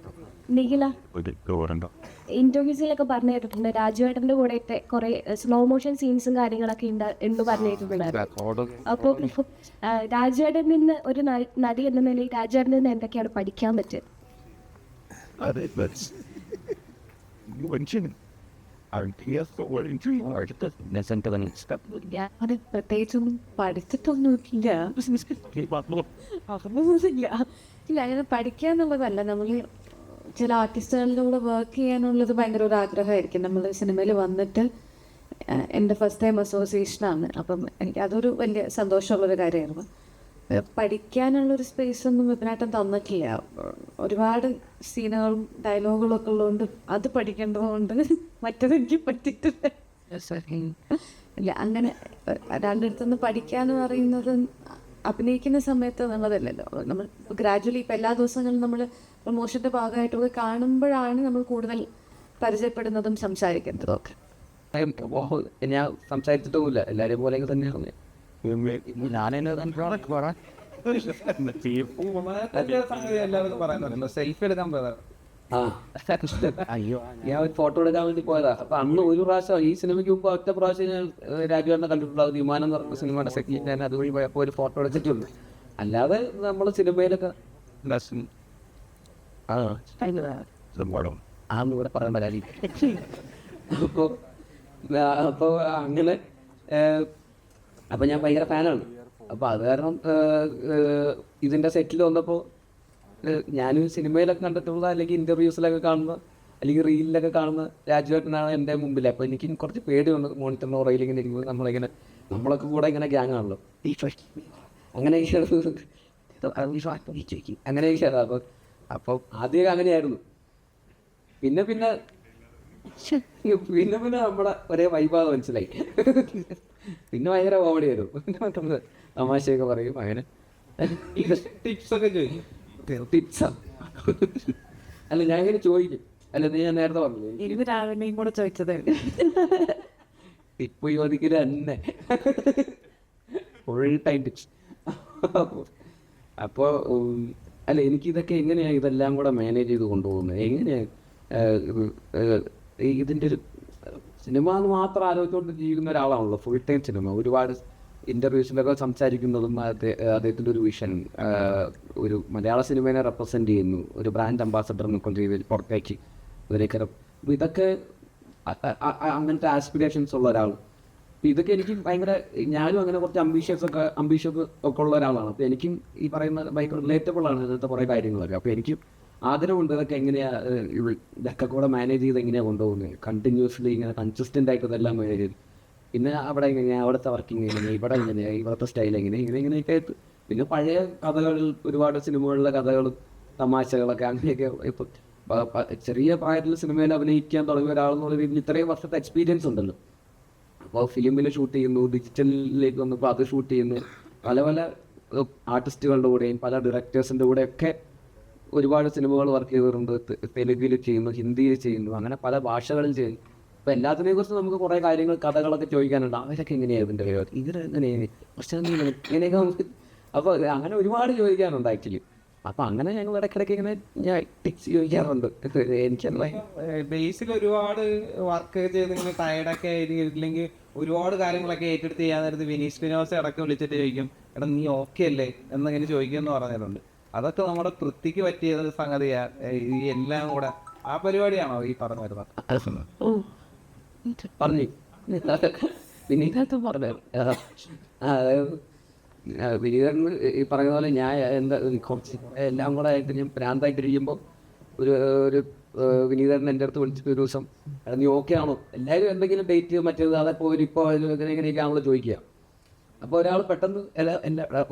S8: നിഖില ഇന്റർവ്യൂസിലൊക്കെ പറഞ്ഞു കേട്ടിട്ടുണ്ട് രാജുവേട്ടന്റെ കൂടെ കുറെ സ്ലോ മോഷൻ സീൻസും കാര്യങ്ങളൊക്കെ ഉണ്ട് എന്ന് പറഞ്ഞു കേട്ടിട്ടുണ്ടായിരുന്നു. അപ്പോൾ രാജുവേട്ടൻ നിന്ന് ഒരു നടി എന്ന നിലയിൽ രാജുവേട്ടൻ നിന്ന് എന്തൊക്കെയാണ് പഠിക്കാൻ പറ്റുക? അത് പ്രത്യേകിച്ചൊന്നും പഠിച്ചിട്ടൊന്നുമില്ല. ഇല്ല അങ്ങനെ പഠിക്കുക എന്നുള്ളതല്ല, നമ്മൾ ചില ആർട്ടിസ്റ്റുകളുടെ കൂടെ വർക്ക് ചെയ്യാനുള്ളത് ഭയങ്കര ഒരു ആഗ്രഹമായിരിക്കും. നമ്മൾ സിനിമയിൽ വന്നിട്ട് എൻ്റെ ഫസ്റ്റ് ടൈം അസോസിയേഷനാണ്, അപ്പം എനിക്ക് അതൊരു വലിയ സന്തോഷമുള്ളൊരു കാര്യമായിരുന്നു. പഠിക്കാനുള്ളൊരു സ്പേസ് ഒന്നും ഇതിനായിട്ടും തന്നിട്ടില്ല. ഒരുപാട് സീനുകളും ഡയലോഗുകളും ഒക്കെ ഉള്ളതുകൊണ്ട് അത് പഠിക്കേണ്ടതുകൊണ്ട് മറ്റതെനിക്ക് പറ്റിയിട്ടില്ല. ഇല്ല അങ്ങനെ രണ്ടിടത്തുനിന്ന് പഠിക്കാന്ന് പറയുന്നത് അഭിനയിക്കുന്ന സമയത്ത് എന്നുള്ളതല്ലല്ലോ. നമ്മൾ ഗ്രാജുവലി ഇപ്പം എല്ലാ ദിവസങ്ങളും നമ്മൾ പ്രൊമോഷൻ്റെ ഭാഗമായിട്ടൊക്കെ കാണുമ്പോഴാണ് നമ്മൾ കൂടുതൽ പരിചയപ്പെടുന്നതും സംസാരിക്കുന്നതും ഒക്കെ.
S3: ഞാൻ സംസാരിച്ചിട്ടൊന്നുമില്ല, എല്ലാവരെയും പോലെയൊക്കെ തന്നെയാണ്
S2: എല്ലാവർക്കും പറയുന്നുണ്ട് സെൽഫി എടുക്കാൻ പോയതാണ്.
S3: ഞാൻ ഒരു ഫോട്ടോ എടുക്കാൻ വേണ്ടി പോയതാ. അപ്പൊ അന്ന് ഒരു പ്രാവശ്യം ഈ സിനിമയ്ക്ക് മുമ്പ് ഒറ്റ പ്രാവശ്യം ഞാൻ രാജുവേട്ടനെ കണ്ടിട്ടുള്ളത് വിമാനം എന്ന് പറഞ്ഞ സിനിമയുടെ സെക്കൻഡ്. ഞാൻ അതുവഴി പോയപ്പോൾ ഒരു ഫോട്ടോ എടുത്തിട്ടുണ്ട്. അല്ലാതെ നമ്മൾ സിനിമയിലൊക്കെ ആന്ന് ഇവിടെ പറയേണ്ട കാര്യം. അപ്പോൾ അങ്ങനെ അപ്പം ഞാൻ ഭയങ്കര ഫാനാണ്. അപ്പോൾ അത് കാരണം ഇതിൻ്റെ സെറ്റിൽ വന്നപ്പോൾ ഞാനും സിനിമയിലൊക്കെ കണ്ടിട്ടുള്ള അല്ലെങ്കിൽ ഇൻ്റർവ്യൂസിലൊക്കെ കാണുന്ന അല്ലെങ്കിൽ റീലിലൊക്കെ കാണുന്ന രാജുവേട്ടനാണ് എൻ്റെ മുമ്പിൽ. അപ്പോൾ എനിക്ക് കുറച്ച് പേടിയുണ്ട് മോണിറ്ററിനോ റെയിലിങ്ങനെ ഇരിക്കുമ്പോൾ നമ്മളൊക്കെ കൂടെ ഇങ്ങനെ ഗ്യാങ് ആണല്ലോ അങ്ങനെയൊക്കെ അങ്ങനെയൊക്കെയാണ്. അപ്പോൾ ആദ്യമൊക്കെ അങ്ങനെയായിരുന്നു. പിന്നെ പിന്നെ നമ്മുടെ ഒരേ വൈബാന്ന് മനസ്സിലായി. പിന്നെ ഭയങ്കര കോമഡി ആയിരുന്നു. പിന്നെ തമാശയൊക്കെ പറയും. അങ്ങനെ
S2: ടിപ്സ് ഒക്കെ ചോദിക്കും.
S3: ടിപ്സാ അല്ല ഞാൻ ഇങ്ങനെ ചോദിക്കും. അല്ല ഞാൻ നേരത്തെ പറഞ്ഞില്ലേ
S2: ഇത് രാവിലെയും കൂടെ ചോദിച്ചത്
S3: ടിപ്പ് ചോദിക്കല് തന്നെ ഫുൾ ടൈം ടിപ്സ്. അപ്പോൾ അല്ല എനിക്കിതൊക്കെ എങ്ങനെയാണ് ഇതെല്ലാം കൂടെ മാനേജ് ചെയ്ത് കൊണ്ടുപോകുന്നത്? എങ്ങനെയാണ് ഇതിൻ്റെ ഒരു സിനിമ എന്ന് മാത്രം ആലോചിച്ചുകൊണ്ട് ജീവിക്കുന്ന ഒരാളാണല്ലോ ഫുൾ ടൈം സിനിമ. ഒരുപാട് ഇൻ്റർവ്യൂസിലൊക്കെ സംസാരിക്കുന്നതും അദ്ദേഹത്തിൻ്റെ ഒരു വിഷൻ ഒരു മലയാള സിനിമയെ റെപ്രസെൻ്റ് ചെയ്യുന്നു, ഒരു ബ്രാൻഡ് അംബാസഡറിനെ കൊണ്ട് ചെയ്ത് പുറത്തേക്ക് ഇവരൊക്കെ. അപ്പോൾ ഇതൊക്കെ അങ്ങനത്തെ ആസ്പിറേഷൻസ് ഉള്ള ഒരാൾ. അപ്പോൾ ഇതൊക്കെ എനിക്ക് ഭയങ്കര, ഞാനും അങ്ങനെ കുറച്ച് അംബീഷ്യസ് ഒക്കെ ഉള്ള ഒരാളാണ്. അപ്പോൾ എനിക്കും ഈ പറയുന്ന ഭയങ്കര റിലേറ്റബിൾ ആണ് ഇങ്ങനത്തെ കുറേ കാര്യങ്ങളൊക്കെ. അപ്പോൾ എനിക്കും ആഗ്രഹമുണ്ട് ഇതൊക്കെ എങ്ങനെയാണ് ഇതൊക്കെ കൂടെ മാനേജ് ചെയ്ത് എങ്ങനെയാണ് കൊണ്ടുപോകുന്നത്. കണ്ടിന്യൂസ്ലി ഇങ്ങനെ കൺസിസ്റ്റൻ്റ് ആയിട്ട് ഇതെല്ലാം മാനേജ് ചെയ്ത് പിന്നെ അവിടെ എങ്ങനെയാണ് അവിടുത്തെ വർക്കിംഗ് എങ്ങനെ, ഇവിടെ എങ്ങനെയാണ്, ഇവിടുത്തെ സ്റ്റൈൽ ഇങ്ങനെയൊക്കെ ആയിട്ട്. പിന്നെ പഴയ കഥകളിൽ ഒരുപാട് സിനിമകളിലെ കഥകളും തമാശകളൊക്കെ അങ്ങനെയൊക്കെ. ഇപ്പം ചെറിയ പ്രായത്തിൽ സിനിമയിൽ അഭിനയിക്കാൻ തുടങ്ങിയ ഒരാളെന്നുള്ള രീതിയിൽ ഇത്രയും വർഷത്തെ എക്സ്പീരിയൻസ് ഉണ്ടല്ലോ. അപ്പോൾ ഫിലിമിൽ ഷൂട്ട് ചെയ്യുന്നു, ഡിജിറ്റലിലേക്ക് വന്നപ്പോൾ അത് ഷൂട്ട് ചെയ്യുന്നു, പല പല ആർട്ടിസ്റ്റുകളുടെ കൂടെയും പല ഡയറക്ടേഴ്സിൻ്റെ കൂടെയൊക്കെ ഒരുപാട് സിനിമകൾ വർക്ക് ചെയ്തിട്ടുണ്ട്. തെലുങ്കിൽ ചെയ്യുന്നു, ഹിന്ദിയിൽ ചെയ്യുന്നു, അങ്ങനെ പല ഭാഷകളിൽ ചെയ്യുന്നു. അപ്പോൾ എല്ലാത്തിനെ കുറിച്ച് നമുക്ക് കുറേ കാര്യങ്ങൾ കഥകളൊക്കെ ചോദിക്കാനുണ്ട്. അവരൊക്കെ എങ്ങനെയാണ് ഇതിൻ്റെ പരിപാടി, ഇവരെങ്ങനെയാണ് ഇങ്ങനെയൊക്കെ നമുക്ക്. അപ്പോൾ അങ്ങനെ ഒരുപാട് ചോദിക്കാനുണ്ട് ആക്ച്വലി. അപ്പോൾ അങ്ങനെ ഞങ്ങൾ ഇടയ്ക്കിടയ്ക്ക് ഇങ്ങനെ ഞാൻ ടിപ്സ് ചോദിക്കാറുണ്ട്. എനിക്കല്ലേ
S2: ബേസിൽ ഒരുപാട് വർക്ക് ചെയ്ത് ഇങ്ങനെ ടയർഡൊക്കെ ആയിരിക്കില്ലെങ്കിൽ ഒരുപാട് കാര്യങ്ങളൊക്കെ ഏറ്റെടുത്ത് ചെയ്യാൻ നേരത്ത് വിനീഷ് വിനോസ് ഇടയ്ക്ക് വിളിച്ചിട്ട് ചോദിക്കും, എടാ നീ ഓക്കെ അല്ലേ എന്നിങ്ങനെ ചോദിക്കുമെന്ന് പറഞ്ഞിട്ടുണ്ട്. അതൊക്കെ നമ്മുടെ തൃപ്തിക്ക് പറ്റിയ സംഗതിയാ. ഈ എല്ലാം കൂടെ ആ പരിപാടിയാണോ ഈ പറഞ്ഞു വരുന്നത്?
S3: പറഞ്ഞു വിനീതത്ത് പറഞ്ഞു. അതായത് വിനീതന് ഈ പറയുന്ന പോലെ ഞാൻ എന്താ കുറച്ച് എല്ലാം കൂടെ ആയിട്ട് ഞാൻ ഭ്രാന്തായിട്ടിരിക്കുമ്പോൾ ഒരു വിനീതൻ എൻ്റെ അടുത്ത് വിളിച്ചിട്ട് ഒരു ദിവസം, നീ ഓക്കെ ആണോ, എല്ലാവരും എന്തെങ്കിലും ഡേറ്റ് മറ്റേത് അതപ്പോൾ ഇപ്പോൾ ഇങ്ങനെയൊക്കെയാണല്ലോ ചോദിക്കുക. അപ്പോൾ ഒരാൾ പെട്ടെന്ന്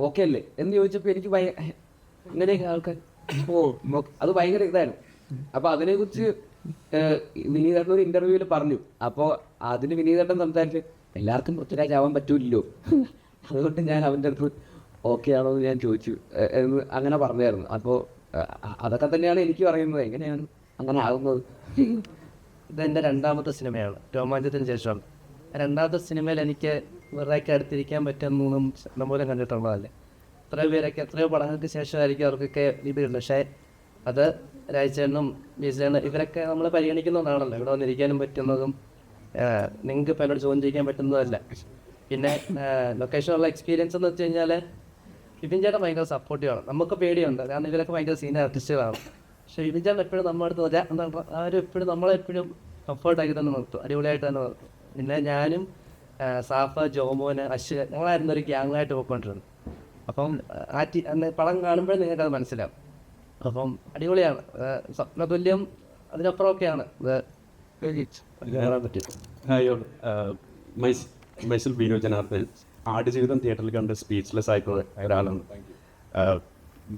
S3: ഓക്കെ അല്ലേ എന്ന് ചോദിച്ചപ്പോൾ എനിക്ക് ഇങ്ങനെയൊക്കെ ആൾക്കാർ അത് ഭയങ്കര ഇതായിരുന്നു. അപ്പോൾ അതിനെക്കുറിച്ച് വിനീതേട്ടൻ ഒരു ഇൻ്റർവ്യൂവിൽ പറഞ്ഞു. അപ്പോൾ അതിന് വിനീതേട്ടൻ സംസാരിച്ച് എല്ലാവർക്കും പൃഥ്വിരാജാവാൻ പറ്റൂല്ലോ, അതുകൊണ്ട് ഞാൻ അവൻ്റെ അടുത്ത് ഓക്കെ ആണോ എന്ന് ഞാൻ ചോദിച്ചു എന്ന് അങ്ങനെ പറഞ്ഞായിരുന്നു. അപ്പോൾ അതൊക്കെ തന്നെയാണ് എനിക്ക് പറയുന്നത്, എങ്ങനെയാണ് അങ്ങനെ ആകുന്നത്.
S6: ഇതെൻ്റെ രണ്ടാമത്തെ സിനിമയാണ്, രോമാഞ്ചത്തിന് ശേഷമാണ്. രണ്ടാമത്തെ സിനിമയിൽ എനിക്ക് വെറുതെ അടുത്തിരിക്കാൻ പറ്റുന്നൊന്നും നമ്മളും കണ്ടിട്ടുള്ളതല്ലേ. എത്രയോ പേരൊക്കെ എത്രയോ പടങ്ങൾക്ക് ശേഷമായിരിക്കും അവർക്കൊക്കെ ഇത് പക്ഷേ അത് രാജേട്ടനും ബേസിലാണ് ഇവരൊക്കെ നമ്മൾ പരിഗണിക്കുന്നതാണല്ലോ. ഇവിടെ വന്നിരിക്കാനും പറ്റുന്നതും നിങ്ങൾക്ക് ഇപ്പോൾ എന്നോട് ചോദ്യം ചെയ്യാൻ പറ്റുന്നതല്ല. പിന്നെ ലൊക്കേഷനുള്ള എക്സ്പീരിയൻസ് എന്ന് വെച്ച് കഴിഞ്ഞാൽ വിപിൻ ചേട്ടൻ ഭയങ്കര സപ്പോർട്ടീവാണ്. നമുക്ക് പേടിയുണ്ട്, കാരണം ഇവരൊക്കെ ഭയങ്കര സീനിയർ ആർട്ടിസ്റ്റുകളാണ്. പക്ഷേ വിപിൻ ചേട്ടൻ എപ്പോഴും നമ്മുടെ അടുത്ത് ആരും എപ്പോഴും നമ്മളെപ്പോഴും കംഫർട്ടാക്കി തന്നെ നിർത്തും, അടിപൊളിയായിട്ട് തന്നെ നിർത്തും. പിന്നെ ഞാനും സാഫ, ജോമോന്, അശ്വ ഞങ്ങളായിരുന്നു ഒരു ഗ്യാങ്ങായിട്ട് പോയിക്കൊണ്ടിരുന്നത്. അപ്പം പടം കാണുമ്പോഴേ നിങ്ങൾക്കത് മനസ്സിലാവും. അപ്പം അടിപൊളിയാണ്, സ്വപ്നതുല്യം അതിനപ്പുറമൊക്കെയാണ്.
S9: മൈസൽ ബീനോ ജനാർദ്ദൻ ആടുജീവിതം തിയേറ്ററിൽ കണ്ട് സ്പീച്ച്ലെസ് ആയിട്ടുള്ള ഒരാളാണ്.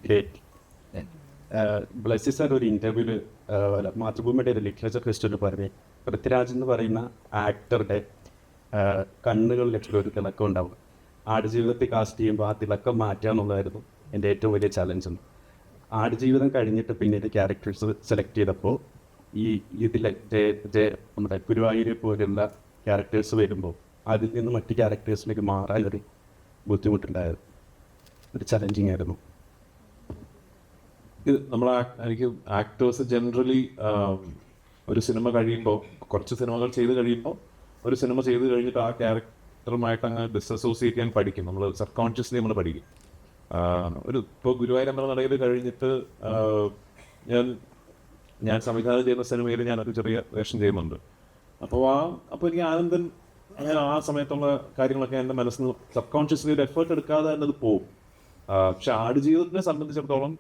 S9: ഗ്രേറ്റ്. ബ്ലസ്സി സാർ ഒരു ഇൻ്റർവ്യൂവിൽ മാതൃഭൂമിയുടെ ഒരു ലിറ്ററേച്ചർ ഫെസ്റ്റിവലിൽ പറഞ്ഞ് പൃഥ്വിരാജ് എന്ന് പറയുന്ന ആക്ടറുടെ കണ്ണുകളിലൊക്കെ ഒരു തിളക്കം ഉണ്ടാവും. ആടുജീവിതത്തിൽ കാസ്റ്റ് ചെയ്യുമ്പോൾ ആ തിളക്കം മാറ്റുക എന്നുള്ളതായിരുന്നു എൻ്റെ ഏറ്റവും വലിയ ചലഞ്ച്. ആടുജീവിതം കഴിഞ്ഞിട്ട് പിന്നീട് ക്യാരക്ടേഴ്സ് സെലക്ട് ചെയ്തപ്പോൾ ഇതിലെ നമ്മുടെ ഗുരുവായൂരെ പോലുള്ള ക്യാരക്ടേഴ്സ് വരുമ്പോൾ അതിൽ നിന്ന് മറ്റ് ക്യാരക്ടേഴ്സിലേക്ക് മാറാൻ ഒരു ബുദ്ധിമുട്ടുണ്ടായിരുന്നു, ഒരു ചലഞ്ചിങ് ആയിരുന്നു.
S1: ഇത് എനിക്ക് ആക്ടേഴ്സ് ജനറലി ഒരു സിനിമ കഴിയുമ്പോൾ, കുറച്ച് സിനിമകൾ ചെയ്ത് കഴിയുമ്പോൾ, ഒരു സിനിമ ചെയ്ത് കഴിഞ്ഞിട്ട് ആ ക്യാരക്ടറുമായിട്ട് അങ്ങ് ഡിസസോസിയേറ്റ് ചെയ്യാൻ പഠിക്കും. നമ്മൾ സബ് കോൺഷ്യസ്ലി നമ്മൾ പഠിക്കും. ഇപ്പോൾ ഗുരുവായൂരമ്പല നടയിൽ കഴിഞ്ഞിട്ട് ഞാൻ സംവിധാനം ചെയ്യുന്ന സിനിമയിൽ ഞാനൊരു ചെറിയ വേഷം ചെയ്യുന്നുണ്ട്. അപ്പോൾ എനിക്ക് ആനന്ദൻ അങ്ങനെ ആ സമയത്തുള്ള കാര്യങ്ങളൊക്കെ എൻ്റെ മനസ്സിൽ നിന്ന് സബ് കോൺഷ്യസ്ലി ഒരു എഫേർട്ട് എടുക്കാതെ തന്നെ അത് പോകും. പക്ഷെ ആടുജീവിതത്തിനെ സംബന്ധിച്ചിടത്തോളം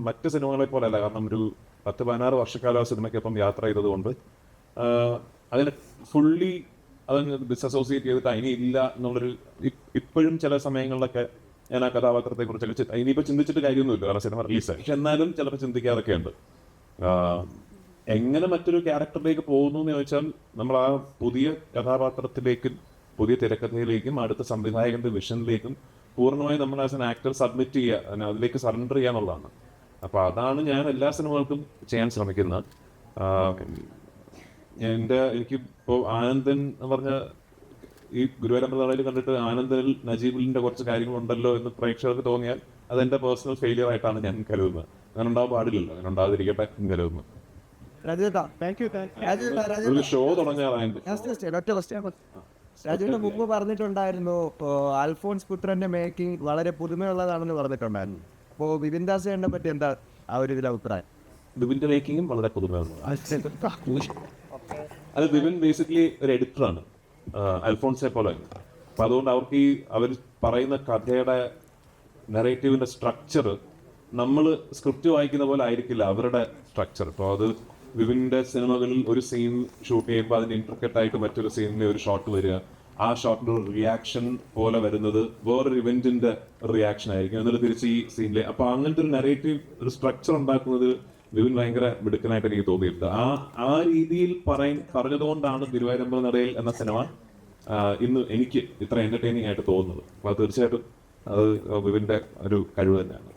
S1: മറ്റ് സിനിമകളെ പോലെയല്ല. കാരണം ഒരു 10-16 വർഷക്കാലം ആ സിനിമയ്ക്കൊപ്പം യാത്ര ചെയ്തതുകൊണ്ട് അതിനെ ഫുള്ളി അതിന് ഡിസസോസിയേറ്റ് ചെയ്തിട്ട് ഇനി ഇല്ല എന്നുള്ളൊരു, ഇപ്പോഴും ചില സമയങ്ങളിലൊക്കെ ഞാൻ ആ കഥാപാത്രത്തെ കുറിച്ചൊക്കെ ഇനിയിപ്പോൾ ചിന്തിച്ചിട്ട് കാര്യമൊന്നുമില്ല, കാരണം സിനിമ റിലീസായി. പക്ഷെ എന്നാലും ചിലപ്പോൾ ചിന്തിക്കാറൊക്കെ ഉണ്ട്. എങ്ങനെ മറ്റൊരു ക്യാരക്ടറിലേക്ക് പോകുന്നു എന്ന് ചോദിച്ചാൽ, നമ്മൾ ആ പുതിയ കഥാപാത്രത്തിലേക്കും പുതിയ തിരക്കഥയിലേക്കും അടുത്ത സംവിധായകന്റെ വിഷനിലേക്കും പൂർണ്ണമായും നമ്മൾ ആസ് എൻ ആക്ടർ സബ്മിറ്റ് ചെയ്യുക, അതിലേക്ക് സറണ്ടർ ചെയ്യാന്നുള്ളതാണ്. അപ്പോൾ അതാണ് ഞാൻ എല്ലാ സിനിമകൾക്കും ചെയ്യാൻ ശ്രമിക്കുന്നത്. എനിക്ക് ഇപ്പോൾ ആനന്ദൻ എന്ന് പറഞ്ഞ ഈ ഗുരുവായൂരമ്പല നടയിൽ കണ്ടിട്ട് ആനന്ദനിൽ നജീബിലിന്റെ കുറച്ച് കാര്യങ്ങളുണ്ടല്ലോ എന്ന് പ്രേക്ഷകർക്ക് തോന്നിയാൽ അതെന്റെ പേഴ്സണൽ ഫെയിലിയർ ആയിട്ടാണ് ഞാൻ കരുതുന്നത്. അങ്ങനെ ഉണ്ടാവാൻ പാടില്ലല്ലോ, അങ്ങനെ ഉണ്ടാകാതിരിക്കട്ടെ എന്ന് കരുതുന്നു. ഒരു ഷോ തുടങ്ങിയാൽ
S10: രാജുവിന്റെ മുമ്പ് പറഞ്ഞിട്ടുണ്ടായിരുന്നു അൽഫോൺസ് പുത്രന്റെ മേക്കിംഗ് വളരെ പുതുമയുള്ളതാണെന്ന് പറഞ്ഞിട്ടുണ്ടായിരുന്നു. അപ്പോൾ ബിപിൻ ദാസിനെ പറ്റി എന്താ ആ ഒരു ഇതിൽ അഭിപ്രായം?
S1: ബിപിന്റെ മേക്കിങ്ങും വളരെ പുതുമയുള്ളതാണ്. അത് ബിപിൻ ബേസിക്കലി ഒരു എഡിറ്ററാണ്, അൽഫോൺസിനെ പോലെ. അപ്പം അതുകൊണ്ട് അവർക്ക് അവർ പറയുന്ന കഥയുടെ നെറേറ്റീവിന്റെ സ്ട്രക്ചർ നമ്മൾ സ്ക്രിപ്റ്റ് വായിക്കുന്ന പോലെ ആയിരിക്കില്ല അവരുടെ സ്ട്രക്ചർ. ഇപ്പോൾ അത് വിപിൻ്റെ സിനിമകളിൽ ഒരു സീൻ ഷൂട്ട് ചെയ്യുമ്പോൾ അതിന് ഇൻട്രിക്കറ്റ് ആയിട്ട് മറ്റൊരു സീനിൽ ഒരു ഷോട്ട് വരിക, ആ ഷോട്ടിൻ്റെ ഒരു റിയാക്ഷൻ പോലെ വരുന്നത് വേറൊരു ഇവന്റിന്റെ റിയാക്ഷൻ ആയിരിക്കും, എന്നിട്ട് തിരിച്ച് ഈ സീനിലെ. അപ്പോൾ അങ്ങനത്തെ ഒരു നെറേറ്റീവ് ഒരു സ്ട്രക്ചർ ഉണ്ടാക്കുന്നത് വിപിൻ ഭയങ്കര മിടുക്കനായിട്ട് എനിക്ക് തോന്നിയിട്ടുണ്ട്. ആ രീതിയിൽ പറഞ്ഞതുകൊണ്ടാണ് ഗുരുവായൂരമ്പല നടയിൽ എന്ന സിനിമ ഇന്ന് എനിക്ക് ഇത്ര എന്റർടൈനിങ് ആയിട്ട് തോന്നുന്നത്. അപ്പോൾ തീർച്ചയായിട്ടും അത് വിപിൻ്റെ ഒരു കഴിവ് തന്നെയാണ്.